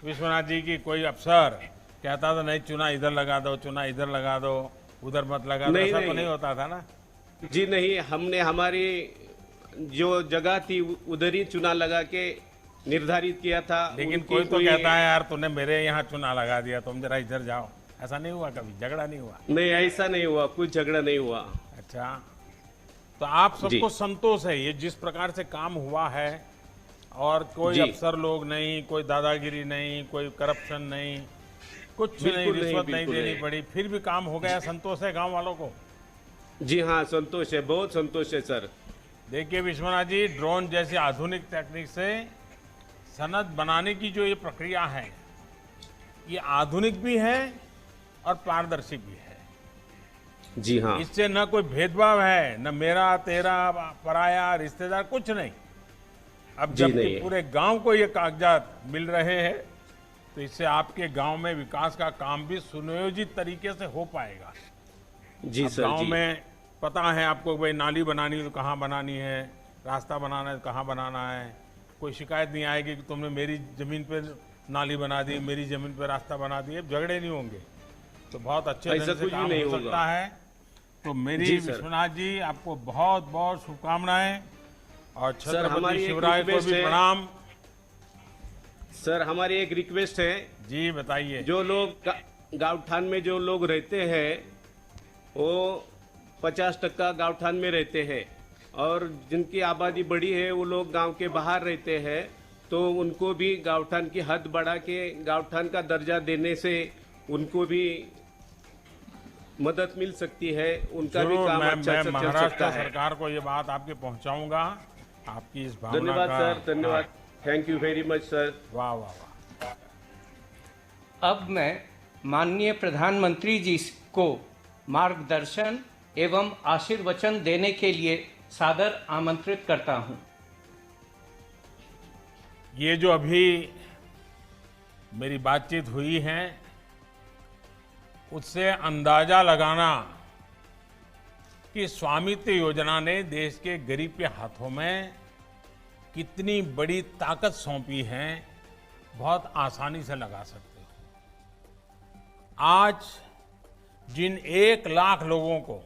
विश्वनाथ जी की कोई अफसर कहता था नहीं चुना इधर लगा दो, चुना इधर लगा दो, उधर मत लगा दो, ऐसा तो नहीं होता था ना? जी नहीं, हमने हमारी जो जगह थी उधर ही चुना लगा के निर्धारित किया था। लेकिन कोई तो कहता है यार तूने मेरे यहाँ चुना लगा दिया, तुम जरा इधर जाओ। ऐसा नहीं हुआ? कभी झगड़ा नहीं हुआ? नहीं, ऐसा नहीं हुआ, कुछ झगड़ा नहीं हुआ। अच्छा, तो आप सबको संतोष है ये जिस प्रकार से काम हुआ है और कोई अफसर लोग नहीं, कोई दादागिरी नहीं, कोई करप्शन नहीं, कुछ नहीं, रिश्वत नहीं देनी पड़ी, फिर भी काम हो गया। संतोष है गांव वालों को? जी हाँ, संतोष है, बहुत संतोष है सर। देखिए विश्वनाथ जी, ड्रोन जैसी आधुनिक तकनीक से सनद बनाने की जो ये प्रक्रिया है, ये आधुनिक भी है और पारदर्शी भी है। जी हाँ, इससे न कोई भेदभाव है, न मेरा तेरा पराया रिश्तेदार, कुछ नहीं। अब जब पूरे गांव को ये कागजात मिल रहे हैं, तो इससे आपके गांव में विकास का काम भी सुनियोजित तरीके से हो पाएगा। जी सर। गांव में पता है आपको, भाई नाली बनानी है तो कहाँ बनानी है, रास्ता बनाना है तो कहाँ बनाना है, कोई शिकायत नहीं आएगी कि तुमने मेरी जमीन पर नाली बना दी, मेरी जमीन पर रास्ता बना दिए, झगड़े नहीं होंगे। तो बहुत अच्छे ढंग से काम हो सकता है। तो मेरी विश्वनाथ जी आपको बहुत बहुत शुभकामनाएं और छत्रपति शिवराय को भी प्रणाम। सर हमारी एक रिक्वेस्ट है। जी बताइए। जो लोग गाँवठान में जो लोग रहते हैं वो 50% गाँवठान में रहते हैं और जिनकी आबादी बड़ी है वो लोग गांव के बाहर रहते हैं तो उनको भी गाँवठान की हद बढ़ा के गाँवठान का दर्जा देने से उनको भी मदद मिल सकती है, उनका भी जरूर, काम मैं अच्छा से चल महाराष्ट्र सकता है। सरकार को ये बात आपके पहुंचाऊंगा, आपकी इस भावना धन्यवाद का। सर, धन्यवाद। Thank you very much sir. वाह वाह वाह। अब मैं माननीय प्रधानमंत्री जी को मार्गदर्शन एवं आशीर्वचन देने के लिए सादर आमंत्रित करता हूं। ये जो अभी मेरी बातचीत हुई है, उससे अंदाजा लगाना कि स्वामित्व योजना ने देश के गरीब के हाथों में कितनी बड़ी ताकत सौंपी है, बहुत आसानी से लगा सकते हो। आज जिन 1 लाख लोगों को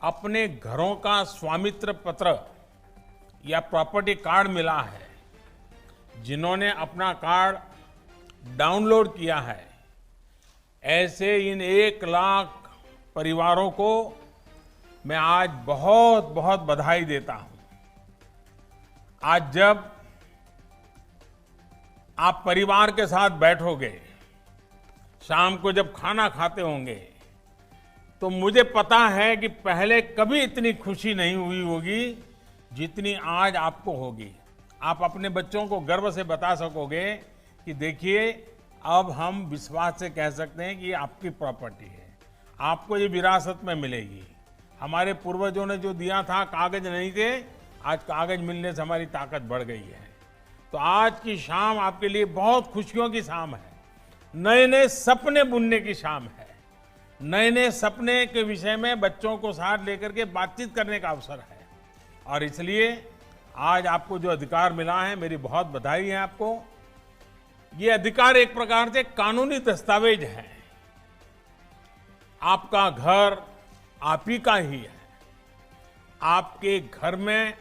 अपने घरों का स्वामित्व पत्र या प्रॉपर्टी कार्ड मिला है, जिन्होंने अपना कार्ड डाउनलोड किया है, ऐसे इन 1 लाख परिवारों को मैं आज बहुत बहुत बधाई देता हूं। आज जब आप परिवार के साथ बैठोगे, शाम को जब खाना खाते होंगे, तो मुझे पता है कि पहले कभी इतनी खुशी नहीं हुई होगी जितनी आज आपको होगी। आप अपने बच्चों को गर्व से बता सकोगे कि देखिए, अब हम विश्वास से कह सकते हैं कि ये आपकी प्रॉपर्टी है, आपको ये विरासत में मिलेगी। हमारे पूर्वजों ने जो दिया था, कागज नहीं थे, आज कागज मिलने से हमारी ताकत बढ़ गई है। तो आज की शाम आपके लिए बहुत खुशियों की शाम है, नए नए सपने बुनने की शाम है, नए नए सपने के विषय में बच्चों को साथ लेकर के बातचीत करने का अवसर है। और इसलिए आज आपको जो अधिकार मिला है, मेरी बहुत बधाई है आपको। ये अधिकार एक प्रकार से कानूनी दस्तावेज है। आपका घर आप ही का ही है, आपके घर में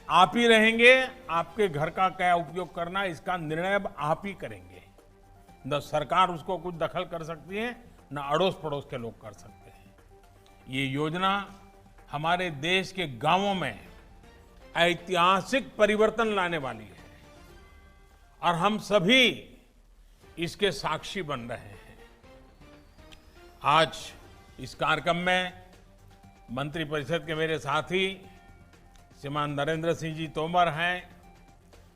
आप ही रहेंगे, आपके घर का क्या उपयोग करना, इसका निर्णय अब आप ही करेंगे। न सरकार उसको कुछ दखल कर सकती है, न अड़ोस पड़ोस के लोग कर सकते हैं। ये योजना हमारे देश के गांवों में ऐतिहासिक परिवर्तन लाने वाली है और हम सभी इसके साक्षी बन रहे हैं। आज इस कार्यक्रम में मंत्रिपरिषद के मेरे साथी श्रीमान नरेंद्र सिंह जी तोमर हैं,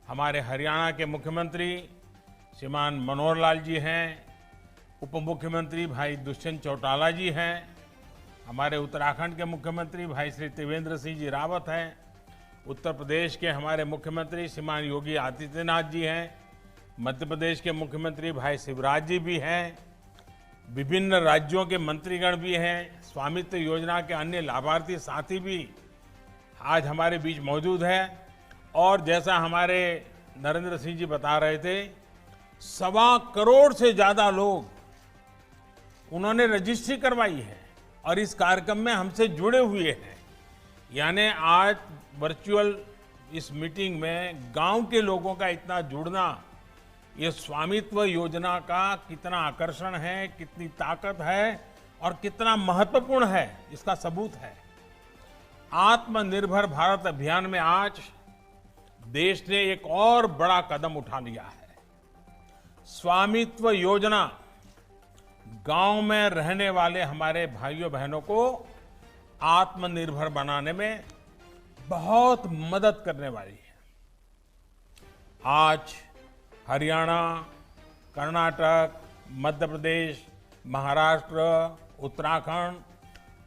हमारे हरियाणा के मुख्यमंत्री श्रीमान मनोहर लाल जी हैं, उप मुख्यमंत्री भाई दुष्यंत चौटाला जी हैं, हमारे उत्तराखंड के मुख्यमंत्री भाई श्री त्रिवेंद्र सिंह जी रावत हैं, उत्तर प्रदेश के हमारे मुख्यमंत्री श्रीमान योगी आदित्यनाथ जी हैं, मध्य प्रदेश के मुख्यमंत्री भाई शिवराज जी भी हैं, विभिन्न राज्यों के मंत्रीगण भी हैं, स्वामित्व योजना के अन्य लाभार्थी साथी भी आज हमारे बीच मौजूद हैं। और जैसा हमारे नरेंद्र सिंह जी बता रहे थे, 1.25 करोड़ से ज्यादा लोग उन्होंने रजिस्ट्री करवाई है और इस कार्यक्रम में हमसे जुड़े हुए हैं। यानी आज वर्चुअल इस मीटिंग में गांव के लोगों का इतना जुड़ना, ये स्वामित्व योजना का कितना आकर्षण है, कितनी ताकत है और कितना महत्वपूर्ण है, इसका सबूत है। आत्मनिर्भर भारत अभियान में आज देश ने एक और बड़ा कदम उठा लिया है। स्वामित्व योजना गांव में रहने वाले हमारे भाइयों बहनों को आत्मनिर्भर बनाने में बहुत मदद करने वाली है। आज हरियाणा, कर्नाटक, मध्य प्रदेश, महाराष्ट्र, उत्तराखंड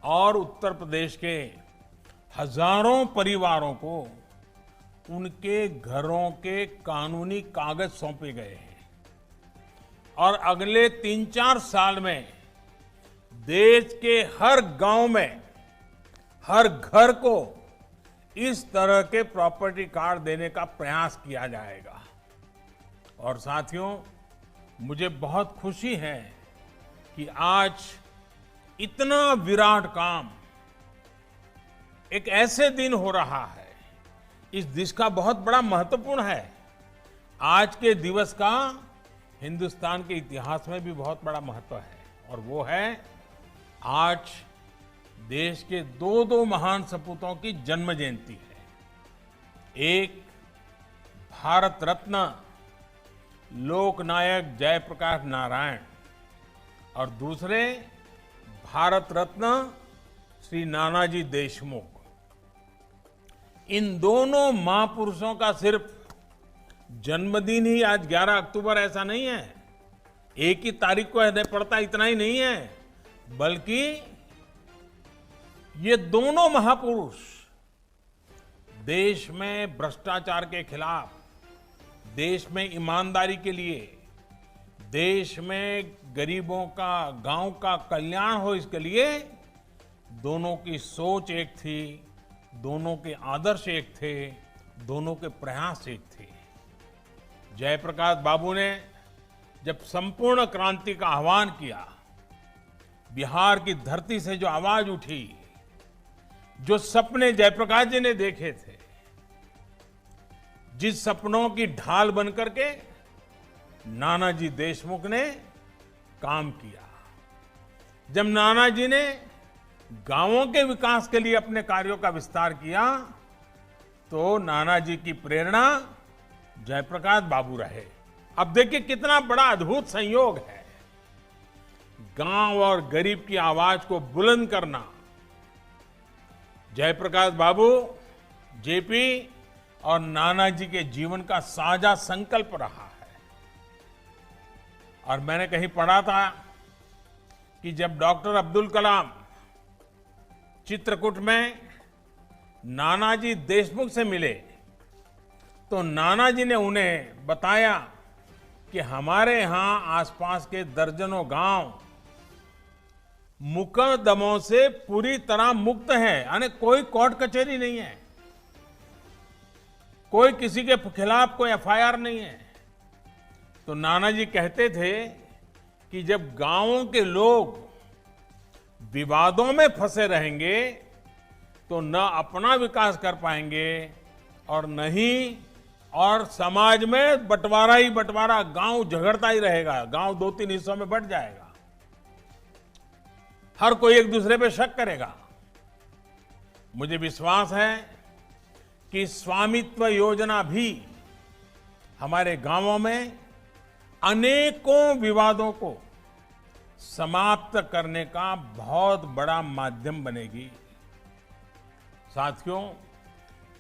और उत्तर प्रदेश के हजारों परिवारों को उनके घरों के कानूनी कागज सौंपे गए हैं और अगले 3-4 साल में देश के हर गांव में, हर घर को इस तरह के प्रॉपर्टी कार्ड देने का प्रयास किया जाएगा। और साथियों, मुझे बहुत खुशी है कि आज इतना विराट काम एक ऐसे दिन हो रहा है, इस दिवस का बहुत बड़ा महत्वपूर्ण है। आज के दिवस का हिंदुस्तान के इतिहास में भी बहुत बड़ा महत्व है और वो है आज देश के 2 महान सपूतों की जन्म जयंती है। एक भारत रत्न लोकनायक जयप्रकाश नारायण और दूसरे भारत रत्न श्री नानाजी देशमुख। इन दोनों महापुरुषों का सिर्फ जन्मदिन ही आज 11 अक्टूबर ऐसा नहीं है, एक ही तारीख को है पड़ता, इतना ही नहीं है, बल्कि ये दोनों महापुरुष देश में भ्रष्टाचार के खिलाफ, देश में ईमानदारी के लिए, देश में गरीबों का, गांव का कल्याण हो, इसके लिए दोनों की सोच एक थी, दोनों के आदर्श एक थे, दोनों के प्रयास एक थे। जयप्रकाश बाबू ने जब संपूर्ण क्रांति का आह्वान किया, बिहार की धरती से जो आवाज उठी, जो सपने जयप्रकाश जी ने देखे थे, जिस सपनों की ढाल बनकर के नानाजी देशमुख ने काम किया। जब नानाजी ने गांवों के विकास के लिए अपने कार्यों का विस्तार किया, तो नानाजी की प्रेरणा जयप्रकाश बाबू रहे। अब देखिए कितना बड़ा अद्भुत संयोग है, गांव और गरीब की आवाज को बुलंद करना जयप्रकाश बाबू, जेपी और नानाजी के जीवन का साझा संकल्प रहा है। और मैंने कहीं पढ़ा था कि जब डॉक्टर अब्दुल कलाम चित्रकूट में नानाजी देशमुख से मिले, तो नानाजी ने उन्हें बताया कि हमारे यहां आसपास के दर्जनों गांव मुकदमों से पूरी तरह मुक्त हैं, यानी कोई कोर्ट कचहरी नहीं है, कोई किसी के खिलाफ कोई एफआईआर नहीं है। तो नानाजी कहते थे कि जब गांवों के लोग विवादों में फंसे रहेंगे तो न अपना विकास कर पाएंगे और न ही और समाज में बंटवारा ही बंटवारा, गांव झगड़ता ही रहेगा, गांव 2-3 हिस्सों में बंट जाएगा, हर कोई एक दूसरे पे शक करेगा। मुझे विश्वास है कि स्वामित्व योजना भी हमारे गांवों में अनेकों विवादों को समाप्त करने का बहुत बड़ा माध्यम बनेगी। साथियों,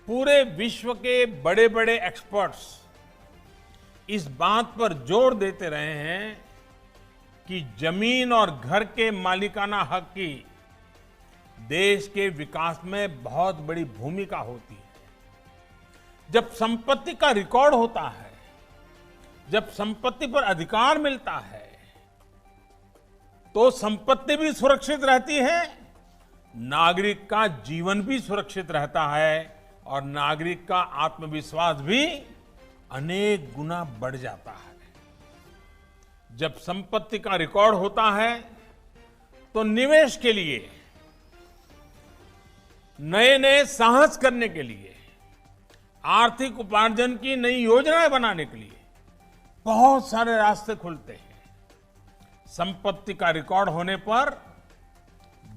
पूरे विश्व के बड़े बड़े एक्सपर्ट्स इस बात पर जोर देते रहे हैं कि जमीन और घर के मालिकाना हक की देश के विकास में बहुत बड़ी भूमिका होती है। जब संपत्ति का रिकॉर्ड होता है, जब संपत्ति पर अधिकार मिलता है, तो संपत्ति भी सुरक्षित रहती है, नागरिक का जीवन भी सुरक्षित रहता है और नागरिक का आत्मविश्वास भी अनेक गुना बढ़ जाता है। जब संपत्ति का रिकॉर्ड होता है तो निवेश के लिए, नए नए साहस करने के लिए, आर्थिक उपार्जन की नई योजनाएं बनाने के लिए बहुत सारे रास्ते खुलते हैं। संपत्ति का रिकॉर्ड होने पर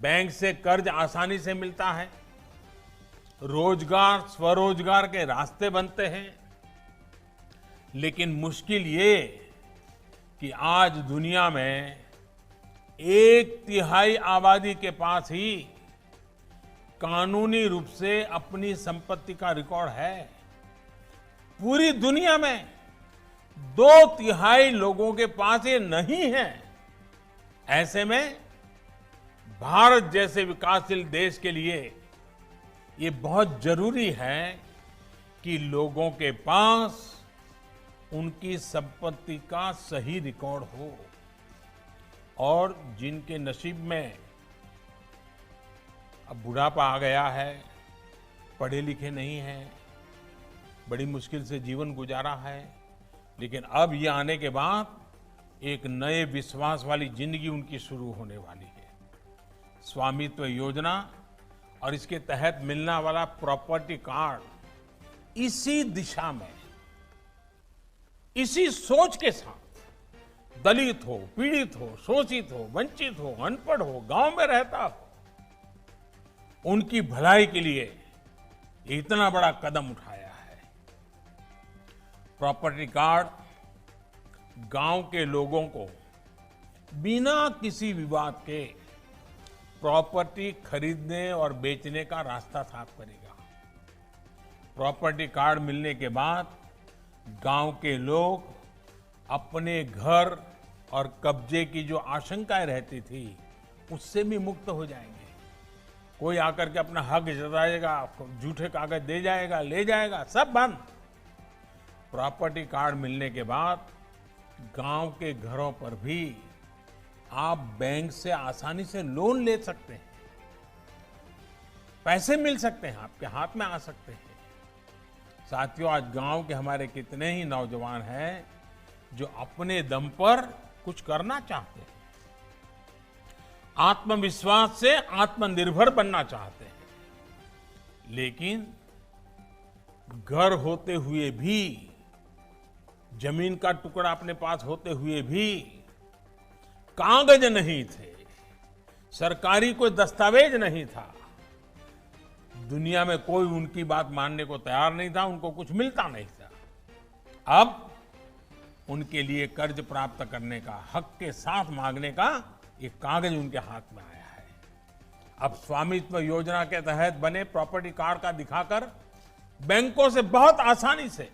बैंक से कर्ज आसानी से मिलता है, रोजगार, स्वरोजगार के रास्ते बनते हैं। लेकिन मुश्किल ये कि आज दुनिया में 1/3 आबादी के पास ही कानूनी रूप से अपनी संपत्ति का रिकॉर्ड है। पूरी दुनिया में 2/3 लोगों के पास ये नहीं है। ऐसे में भारत जैसे विकासशील देश के लिए ये बहुत जरूरी है कि लोगों के पास उनकी संपत्ति का सही रिकॉर्ड हो, और जिनके नसीब में अब बुढ़ापा आ गया है, पढ़े लिखे नहीं हैं, बड़ी मुश्किल से जीवन गुजारा है, लेकिन अब ये आने के बाद एक नए विश्वास वाली जिंदगी उनकी शुरू होने वाली है। स्वामित्व योजना और इसके तहत मिलने वाला प्रॉपर्टी कार्ड इसी दिशा में, इसी सोच के साथ, दलित हो, पीड़ित हो, शोषित हो, वंचित हो, अनपढ़ हो, गांव में रहता हो, उनकी भलाई के लिए इतना बड़ा कदम उठाया है। प्रॉपर्टी कार्ड गांव के लोगों को बिना किसी विवाद के प्रॉपर्टी खरीदने और बेचने का रास्ता साफ करेगा। प्रॉपर्टी कार्ड मिलने के बाद गांव के लोग अपने घर और कब्जे की जो आशंकाएं रहती थी उससे भी मुक्त हो जाएंगे। कोई आकर के अपना हक जताएगा, झूठे कागज दे जाएगा, ले जाएगा, सब बंद। प्रॉपर्टी कार्ड मिलने के बाद गांव के घरों पर भी आप बैंक से आसानी से लोन ले सकते हैं, पैसे मिल सकते हैं, आपके हाथ में आ सकते हैं। साथियों, आज गांव के हमारे कितने ही नौजवान हैं जो अपने दम पर कुछ करना चाहते हैं, आत्मविश्वास से आत्मनिर्भर बनना चाहते हैं, लेकिन घर होते हुए भी, जमीन का टुकड़ा अपने पास होते हुए भी कागज नहीं थे, सरकारी कोई दस्तावेज नहीं था, दुनिया में कोई उनकी बात मानने को तैयार नहीं था, उनको कुछ मिलता नहीं था। अब उनके लिए कर्ज प्राप्त करने का, हक के साथ मांगने का ये कागज उनके हाथ में आया है। अब स्वामित्व योजना के तहत बने प्रॉपर्टी कार्ड का दिखाकर बैंकों से बहुत आसानी से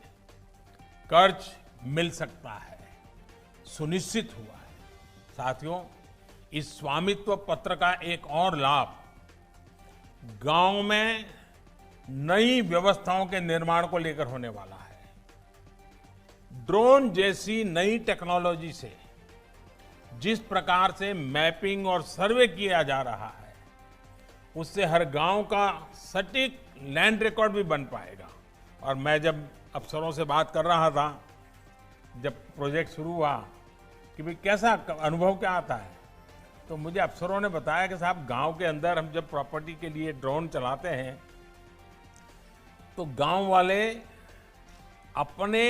कर्ज मिल सकता है, सुनिश्चित हुआ है। साथियों, इस स्वामित्व पत्र का एक और लाभ गांव में नई व्यवस्थाओं के निर्माण को लेकर होने वाला है। ड्रोन जैसी नई टेक्नोलॉजी से जिस प्रकार से मैपिंग और सर्वे किया जा रहा है, उससे हर गांव का सटीक लैंड रिकॉर्ड भी बन पाएगा। और मैं जब अफसरों से बात कर रहा था, जब प्रोजेक्ट शुरू हुआ कि भाई कैसा अनुभव क्या आता है, तो मुझे अफसरों ने बताया कि साहब गांव के अंदर हम जब प्रॉपर्टी के लिए ड्रोन चलाते हैं तो गांव वाले अपने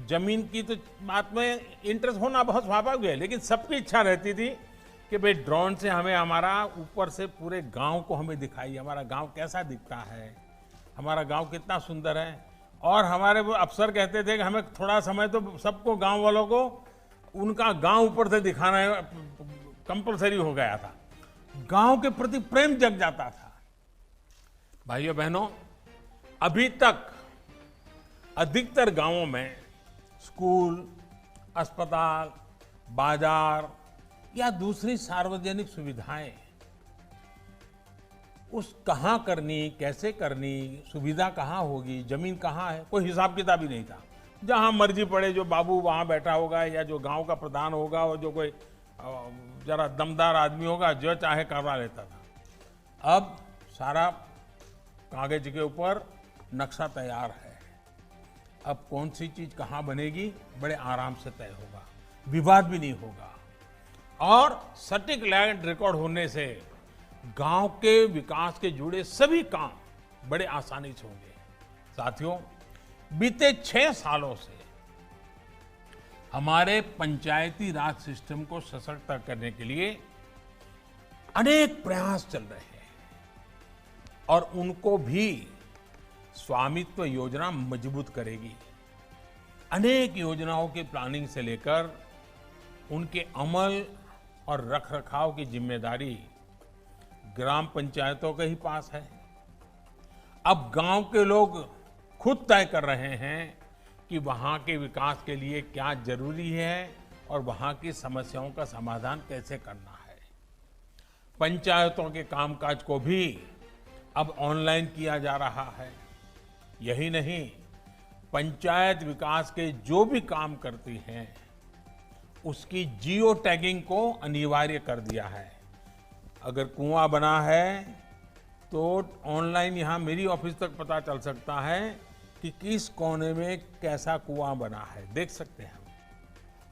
जमीन की तो बात में इंटरेस्ट होना बहुत स्वाभाविक है, लेकिन सबकी इच्छा रहती थी कि भाई ड्रोन से हमें हमारा ऊपर से पूरे गांव को हमें दिखाइए, हमारा गांव कैसा दिखता है, हमारा गांव कितना सुंदर है। और हमारे वो अफसर कहते थे कि हमें थोड़ा समय तो सबको, गांव वालों को उनका गांव ऊपर से दिखाना कंपलसरी हो गया था, गांव के प्रति प्रेम जग जाता था। भाइयों बहनों, अभी तक अधिकतर गांवों में स्कूल, अस्पताल, बाजार या दूसरी सार्वजनिक सुविधाएं उस कहाँ करनी, कैसे करनी, सुविधा कहाँ होगी, जमीन कहाँ है, कोई हिसाब किताब ही नहीं था। जहाँ मर्जी पड़े जो बाबू वहाँ बैठा होगा या जो गांव का प्रधान होगा और जो कोई जरा दमदार आदमी होगा जो चाहे करवा लेता था। अब सारा कागज के ऊपर नक्शा तैयार है, अब कौन सी चीज कहाँ बनेगी बड़े आराम से तय होगा, विवाद भी नहीं होगा। और सटीक लैंड रिकॉर्ड होने से गांव के विकास के जुड़े सभी काम बड़े आसानी से होंगे। साथियों, बीते 6 सालों से हमारे पंचायती राज सिस्टम को सशक्त करने के लिए अनेक प्रयास चल रहे हैं और उनको भी स्वामित्व योजना मजबूत करेगी। अनेक योजनाओं की प्लानिंग से लेकर उनके अमल और रखरखाव की जिम्मेदारी ग्राम पंचायतों के ही पास है। अब गांव के लोग खुद तय कर रहे हैं कि वहां के विकास के लिए क्या जरूरी है और वहां की समस्याओं का समाधान कैसे करना है। पंचायतों के कामकाज को भी अब ऑनलाइन किया जा रहा है। यही नहीं, पंचायत विकास के जो भी काम करती हैं उसकी जियो टैगिंग को अनिवार्य कर दिया है। अगर कुआं बना है तो ऑनलाइन यहाँ मेरी ऑफिस तक पता चल सकता है कि किस कोने में कैसा कुआं बना है, देख सकते हैं हम।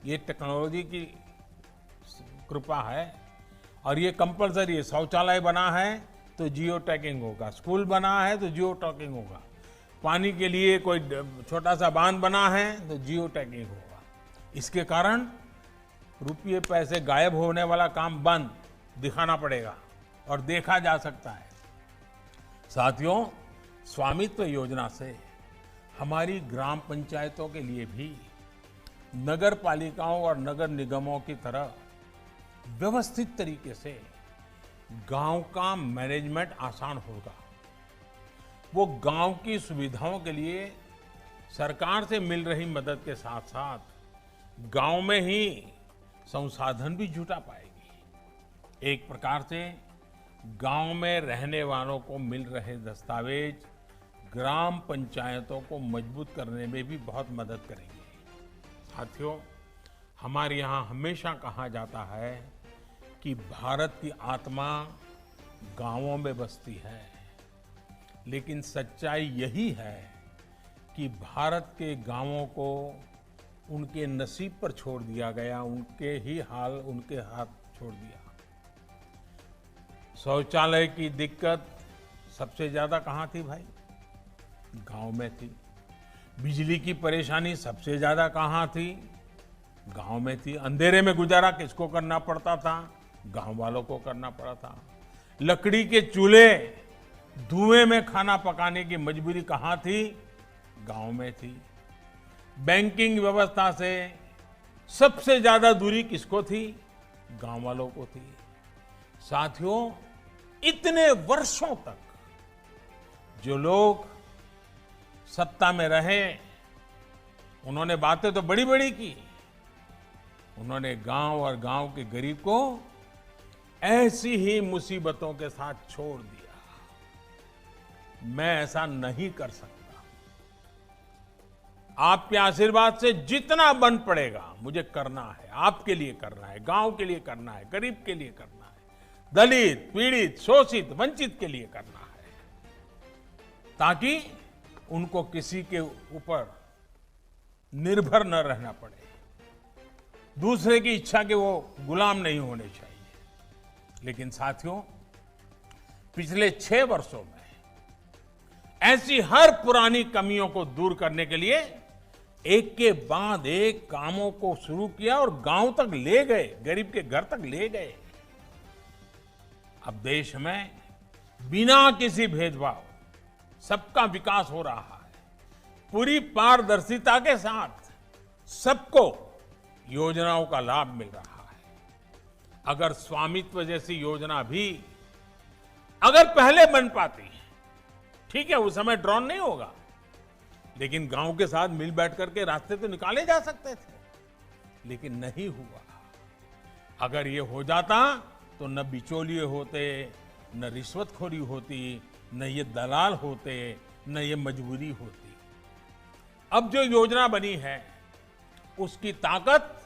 ये टेक्नोलॉजी की कृपा है और ये कंपलसरी है। शौचालय बना है तो जियो टैगिंग होगा, स्कूल बना है तो जियो टैगिंग होगा, पानी के लिए कोई छोटा सा बांध बना है तो जियो टैगिंग होगा। इसके कारण रुपये पैसे गायब होने वाला काम बंद दिखाना पड़ेगा और देखा जा सकता है। साथियों, स्वामित्व योजना से हमारी ग्राम पंचायतों के लिए भी नगर पालिकाओं और नगर निगमों की तरह व्यवस्थित तरीके से गांव का मैनेजमेंट आसान होगा। वो गांव की सुविधाओं के लिए सरकार से मिल रही मदद के साथ साथ गांव में ही संसाधन भी जुटा पाएगी। एक प्रकार से गांव में रहने वालों को मिल रहे दस्तावेज ग्राम पंचायतों को मजबूत करने में भी बहुत मदद करेंगे। साथियों, हमारे यहाँ हमेशा कहा जाता है कि भारत की आत्मा गांवों में बसती है, लेकिन सच्चाई यही है कि भारत के गांवों को उनके नसीब पर छोड़ दिया गया, उनके ही हाल उनके हाथ छोड़ दिया। शौचालय की दिक्कत सबसे ज्यादा कहाँ थी भाई? गांव में थी। बिजली की परेशानी सबसे ज्यादा कहाँ थी? गांव में थी। अंधेरे में गुजारा किसको करना पड़ता था? गांव वालों को करना पड़ा था। लकड़ी के चूल्हे, धुएं में खाना पकाने की मजबूरी कहाँ थी? गांव में थी। बैंकिंग व्यवस्था से सबसे ज्यादा दूरी किसको थी? गांव वालों को थी। साथियों, इतने वर्षों तक जो लोग सत्ता में रहे, उन्होंने बातें तो बड़ी बड़ी की, उन्होंने गांव और गांव के गरीब को ऐसी ही मुसीबतों के साथ छोड़ दिया। मैं ऐसा नहीं कर सकता। आपके आशीर्वाद से जितना बन पड़ेगा मुझे करना है। आपके लिए करना है, गांव के लिए करना है, गरीब के लिए करना है, दलित, पीड़ित, शोषित, वंचित के लिए करना है, ताकि उनको किसी के ऊपर निर्भर न रहना पड़े, दूसरे की इच्छा के वो गुलाम नहीं होने चाहिए। लेकिन साथियों, पिछले 6 वर्षों में ऐसी हर पुरानी कमियों को दूर करने के लिए एक के बाद एक कामों को शुरू किया और गांव तक ले गए, गरीब के घर तक ले गए। अब देश में बिना किसी भेदभाव सबका विकास हो रहा है। पूरी पारदर्शिता के साथ सबको योजनाओं का लाभ मिल रहा है। अगर स्वामित्व जैसी योजना भी अगर पहले बन पाती, ठीक है, उस समय ड्रोन नहीं होगा, लेकिन गांव के साथ मिल बैठ करके रास्ते तो निकाले जा सकते थे, लेकिन नहीं हुआ। अगर ये हो जाता तो न बिचौलिए होते, न रिश्वतखोरी होती, न ये दलाल होते, न ये मजबूरी होती। अब जो योजना बनी है उसकी ताकत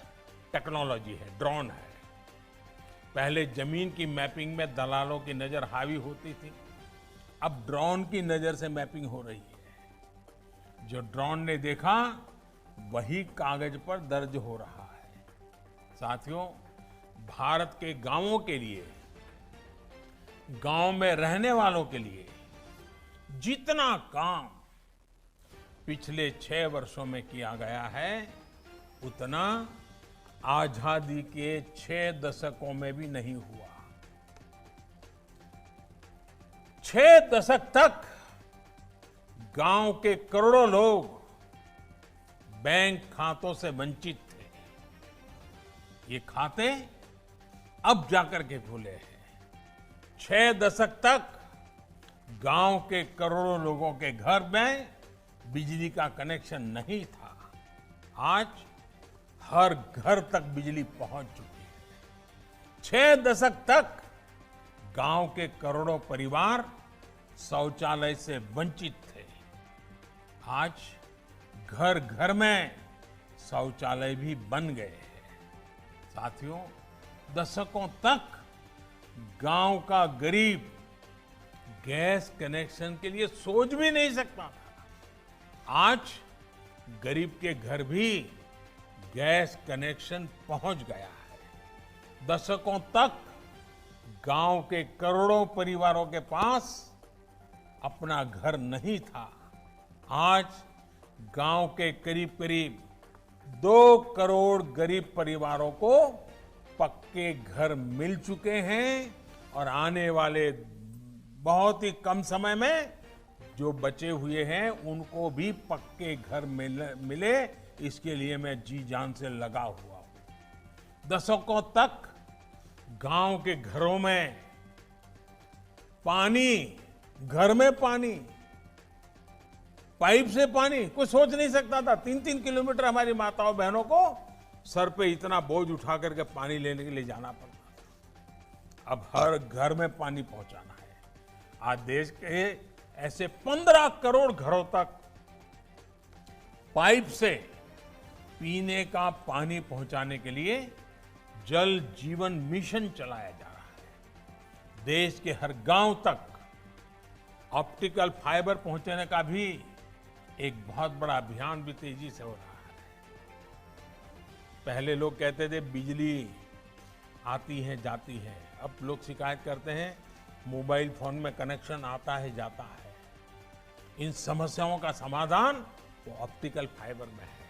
टेक्नोलॉजी है, ड्रोन है। पहले जमीन की मैपिंग में दलालों की नजर हावी होती थी, अब ड्रोन की नजर से मैपिंग हो रही है। जो ड्रोन ने देखा वही कागज पर दर्ज हो रहा है। साथियों, भारत के गांवों के लिए, गांव में रहने वालों के लिए जितना काम पिछले 6 वर्षों में किया गया है, उतना आजादी के 6 दशकों में भी नहीं हुआ। 6 दशक तक गांव के करोड़ों लोग बैंक खातों से वंचित थे। ये खाते अब जाकर के खुले हैं। 6 दशक तक गांव के करोड़ों लोगों के घर में बिजली का कनेक्शन नहीं था। आज हर घर तक बिजली पहुंच चुकी है। 6 दशक तक गांव के करोड़ों परिवार शौचालय से वंचित थे। आज घर घर में शौचालय भी बन गए हैं। साथियों, दशकों तक गांव का गरीब गैस कनेक्शन के लिए सोच भी नहीं सकता था। आज गरीब के घर भी गैस कनेक्शन पहुंच गया है। दशकों तक गांव के करोड़ों परिवारों के पास अपना घर नहीं था। आज गांव के करीब करीब 2 करोड़ गरीब परिवारों को पक्के घर मिल चुके हैं और आने वाले बहुत ही कम समय में जो बचे हुए हैं उनको भी पक्के घर मिले, इसके लिए मैं जी जान से लगा हुआ हूं। दशकों तक गांव के घरों में पानी, घर में पानी, पाइप से पानी, कोई सोच नहीं सकता था। 3-3 किलोमीटर हमारी माताओं बहनों को सर पे इतना बोझ उठा करके पानी लेने के लिए जाना पड़ता था। अब हर घर में पानी पहुंचाना है। आज देश के ऐसे 15 करोड़ घरों तक पाइप से पीने का पानी पहुंचाने के लिए जल जीवन मिशन चलाया जा रहा है। देश के हर गांव तक ऑप्टिकल फाइबर पहुंचाने का भी एक बहुत बड़ा अभियान भी तेजी से हो रहा है। पहले लोग कहते थे बिजली आती है जाती है, अब लोग शिकायत करते हैं मोबाइल फोन में कनेक्शन आता है जाता है। इन समस्याओं का समाधान वो ऑप्टिकल फाइबर में है।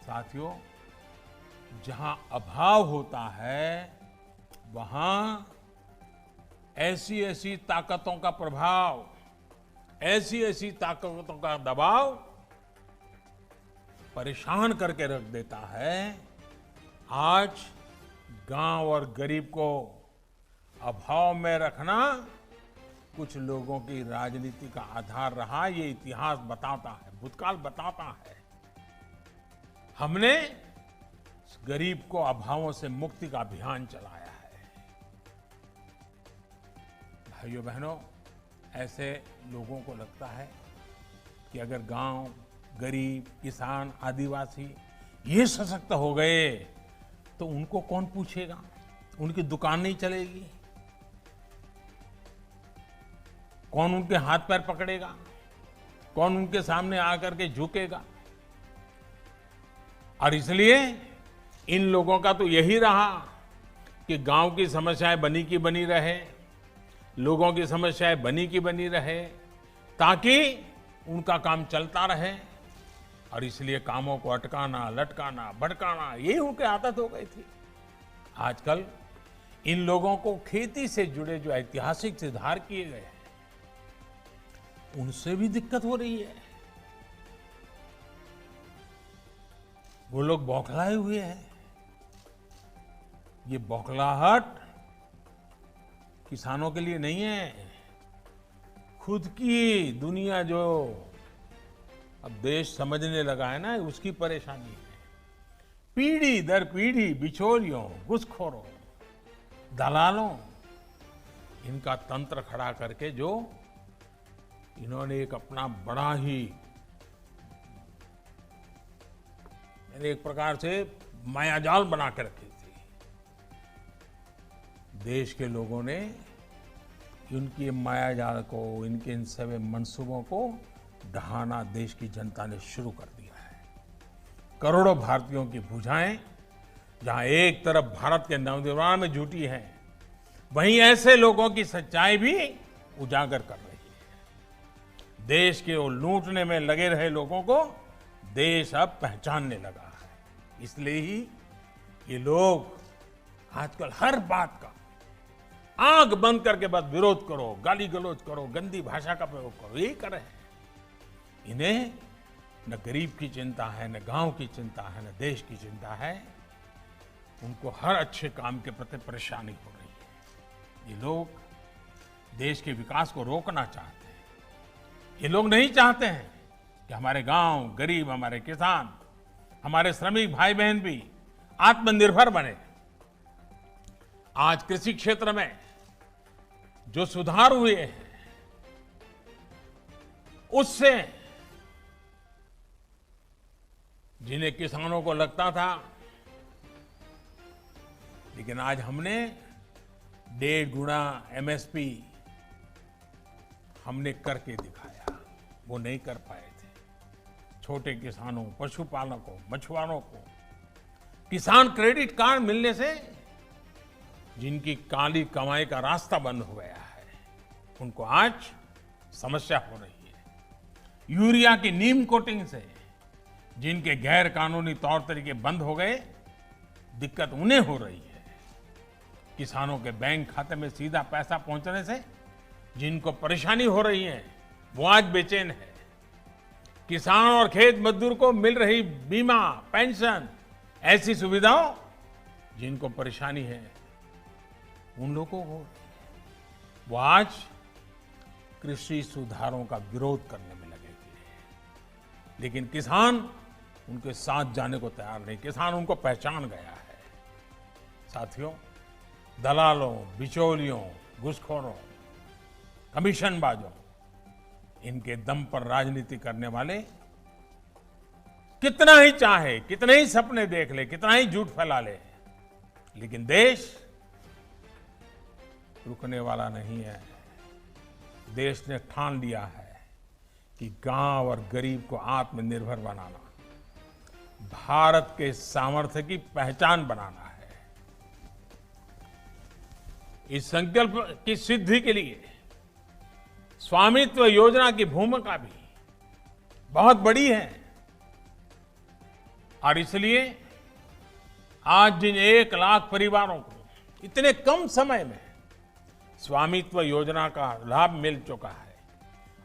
साथियों, जहां अभाव होता है वहां ऐसी ताकतों का प्रभाव, ऐसी ताकतों का दबाव परेशान करके रख देता है। आज गांव और गरीब को अभाव में रखना कुछ लोगों की राजनीति का आधार रहा, ये इतिहास बताता है, भूतकाल बताता है। हमने गरीब को अभावों से मुक्ति का अभियान चलाया है। भाइयों बहनों, ऐसे लोगों को लगता है कि अगर गांव, गरीब, किसान, आदिवासी ये सशक्त हो गए तो उनको कौन पूछेगा, उनकी दुकान नहीं चलेगी, कौन उनके हाथ पैर पकड़ेगा, कौन उनके सामने आकर के झुकेगा। और इसलिए इन लोगों का तो यही रहा कि गांव की समस्याएं बनी की बनी रहे, लोगों की समस्याएं बनी की बनी रहे, ताकि उनका काम चलता रहे। और इसलिए कामों को अटकाना, लटकाना, भटकाना, यही उनकी आदत हो गई थी। आजकल इन लोगों को खेती से जुड़े जो ऐतिहासिक सुधार किए गए हैं उनसे भी दिक्कत हो रही है। वो लोग बौखलाए हुए हैं। ये बौखलाहट किसानों के लिए नहीं है, खुद की दुनिया जो अब देश समझने लगा है ना, उसकी परेशानी है। पीढ़ी दर पीढ़ी बिचौलियों, घुसखोरों, दलालों, इनका तंत्र खड़ा करके जो इन्होंने एक अपना बड़ा ही एक प्रकार से मायाजाल बना के रखी थी। देश के लोगों ने इनकी मायाजाल को, इनके इन सभी मंसूबों को ढहाना देश की जनता ने शुरू कर दिया है। करोड़ों भारतीयों की भुजाएं जहां एक तरफ भारत के नवनिर्माण में जुटी हैं, वहीं ऐसे लोगों की सच्चाई भी उजागर कर रही है। देश के वो लूटने में लगे रहे लोगों को देश अब पहचानने लगा है। इसलिए ही ये लोग आजकल हर बात का आंख बंद करके बस विरोध करो, गाली गलौज करो, गंदी भाषा का प्रयोग करो, यही कर रहे हैं। इन्हें न गरीब की चिंता है, न गांव की चिंता है, न देश की चिंता है। उनको हर अच्छे काम के प्रति परेशानी हो रही है। ये लोग देश के विकास को रोकना चाहते हैं। ये लोग नहीं चाहते हैं कि हमारे गांव, गरीब, हमारे किसान, हमारे श्रमिक भाई बहन भी आत्मनिर्भर बने। आज कृषि क्षेत्र में जो सुधार हुए हैं उससे जिन्हें किसानों को लगता था, लेकिन आज हमने 1.5 गुना एमएसपी हमने करके दिखाया। वो नहीं कर पाए थे। छोटे किसानों, पशुपालकों, मछुआरों को किसान क्रेडिट कार्ड मिलने से जिनकी काली कमाई का रास्ता बंद हो गया है, उनको आज समस्या हो रही है। यूरिया की नीम कोटिंग से जिनके गैर कानूनी तौर तरीके बंद हो गए, दिक्कत उन्हें हो रही है। किसानों के बैंक खाते में सीधा पैसा पहुंचने से जिनको परेशानी हो रही है, वो आज बेचैन है। किसान और खेत मजदूर को मिल रही बीमा, पेंशन, ऐसी सुविधाओं जिनको परेशानी है उन लोगों को वो आज कृषि सुधारों का विरोध करने में लगे हुए हैं। लेकिन किसान उनके साथ जाने को तैयार नहीं। किसान उनको पहचान गया है। साथियों, दलालों, बिचौलियों, घूसखोरों, कमीशनबाजों, इनके दम पर राजनीति करने वाले कितना ही चाहे, कितने ही सपने देख ले, कितना ही झूठ फैला ले, लेकिन देश रुकने वाला नहीं है। देश ने ठान लिया है कि गांव और गरीब को आत्मनिर्भर बनाना, भारत के सामर्थ्य की पहचान बनाना है। इस संकल्प की सिद्धि के लिए स्वामित्व योजना की भूमिका भी बहुत बड़ी है और इसलिए आज जिन 1 लाख परिवारों को इतने कम समय में स्वामित्व योजना का लाभ मिल चुका है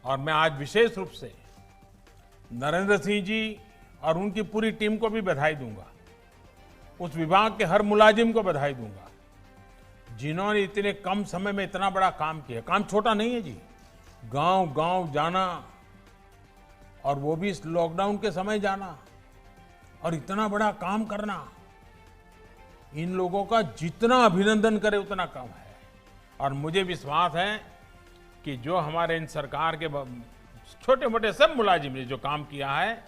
और मैं आज विशेष रूप से नरेंद्र सिंह जी और उनकी पूरी टीम को भी बधाई दूंगा। उस विभाग के हर मुलाजिम को बधाई दूंगा जिन्होंने इतने कम समय में इतना बड़ा काम किया। काम छोटा नहीं है जी। गांव गांव जाना और वो भी इस लॉकडाउन के समय जाना और इतना बड़ा काम करना, इन लोगों का जितना अभिनंदन करे उतना कम है। और मुझे विश्वास है कि जो हमारे इन सरकार के छोटे मोटे सब मुलाजिम ने जो काम किया है,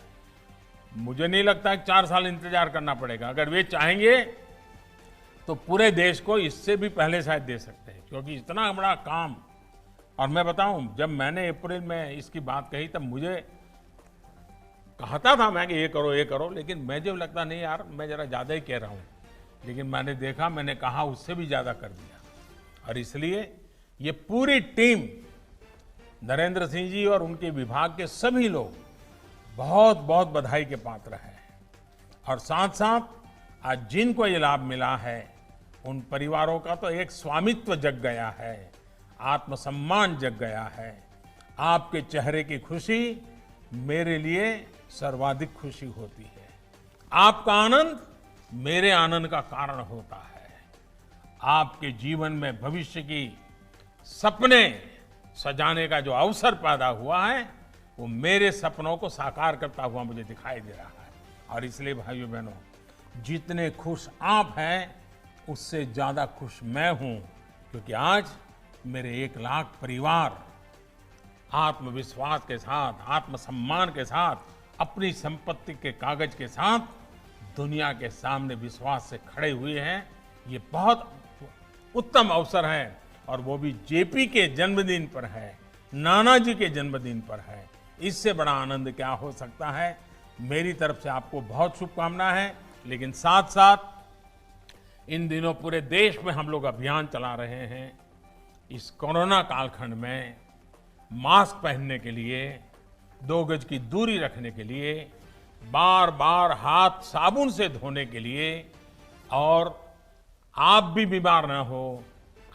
मुझे नहीं लगता कि 4 साल इंतजार करना पड़ेगा। अगर वे चाहेंगे तो पूरे देश को इससे भी पहले शायद दे सकते हैं, क्योंकि इतना बड़ा काम। और मैं बताऊं, जब मैंने अप्रैल में इसकी बात कही तब मुझे कहता था मैं कि ये करो, लेकिन मुझे लगता नहीं यार, मैं जरा ज़्यादा ही कह रहा हूँ। लेकिन मैंने देखा, मैंने कहा उससे भी ज़्यादा कर दिया। और इसलिए ये पूरी टीम, नरेंद्र सिंह जी और उनके विभाग के सभी लोग बहुत बहुत बधाई के पात्र हैं। और साथ साथ आज जिनको ये लाभ मिला है उन परिवारों का तो एक स्वामित्व जग गया है, आत्मसम्मान जग गया है। आपके चेहरे की खुशी मेरे लिए सर्वाधिक खुशी होती है। आपका आनंद मेरे आनंद का कारण होता है। आपके जीवन में भविष्य की सपने सजाने का जो अवसर पैदा हुआ है वो मेरे सपनों को साकार करता हुआ मुझे दिखाई दे रहा है। और इसलिए भाइयों बहनों, जितने खुश आप हैं उससे ज्यादा खुश मैं हूं, क्योंकि आज मेरे 1 लाख परिवार आत्मविश्वास के साथ, आत्मसम्मान के साथ, अपनी संपत्ति के कागज के साथ दुनिया के सामने विश्वास से खड़े हुए हैं। ये बहुत उत्तम अवसर है और वो भी जेपी के जन्मदिन पर है, नानाजी के जन्मदिन पर है। इससे बड़ा आनंद क्या हो सकता है। मेरी तरफ से आपको बहुत शुभकामनाएं हैं। लेकिन साथ साथ इन दिनों पूरे देश में हम लोग अभियान चला रहे हैं। इस कोरोना कालखंड में मास्क पहनने के लिए, 2 गज की दूरी रखने के लिए, बार बार हाथ साबुन से धोने के लिए, और आप भी बीमार ना हो,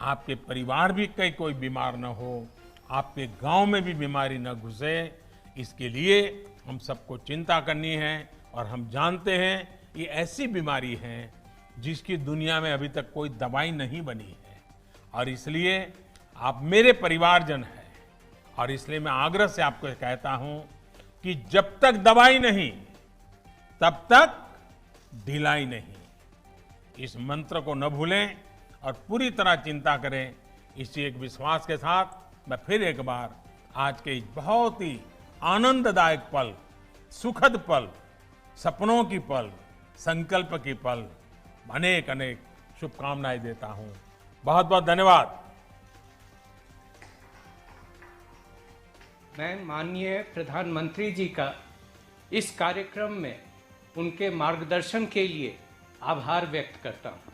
आपके परिवार भी कहीं कोई बीमार ना हो, आपके गांव में भी बीमारी ना घुसे, इसके लिए हम सबको चिंता करनी है। और हम जानते हैं ये ऐसी बीमारी है जिसकी दुनिया में अभी तक कोई दवाई नहीं बनी है। और इसलिए आप मेरे परिवारजन हैं और इसलिए मैं आग्रह से आपको कहता हूं कि जब तक दवाई नहीं तब तक ढिलाई नहीं। इस मंत्र को न भूलें और पूरी तरह चिंता करें। इसी एक विश्वास के साथ मैं फिर एक बार आज के बहुत ही आनंददायक पल, सुखद पल, सपनों की पल, संकल्प की पल, अनेक अनेक शुभकामनाएं देता हूं। बहुत बहुत धन्यवाद। मैं माननीय प्रधानमंत्री जी का इस कार्यक्रम में उनके मार्गदर्शन के लिए आभार व्यक्त करता हूं।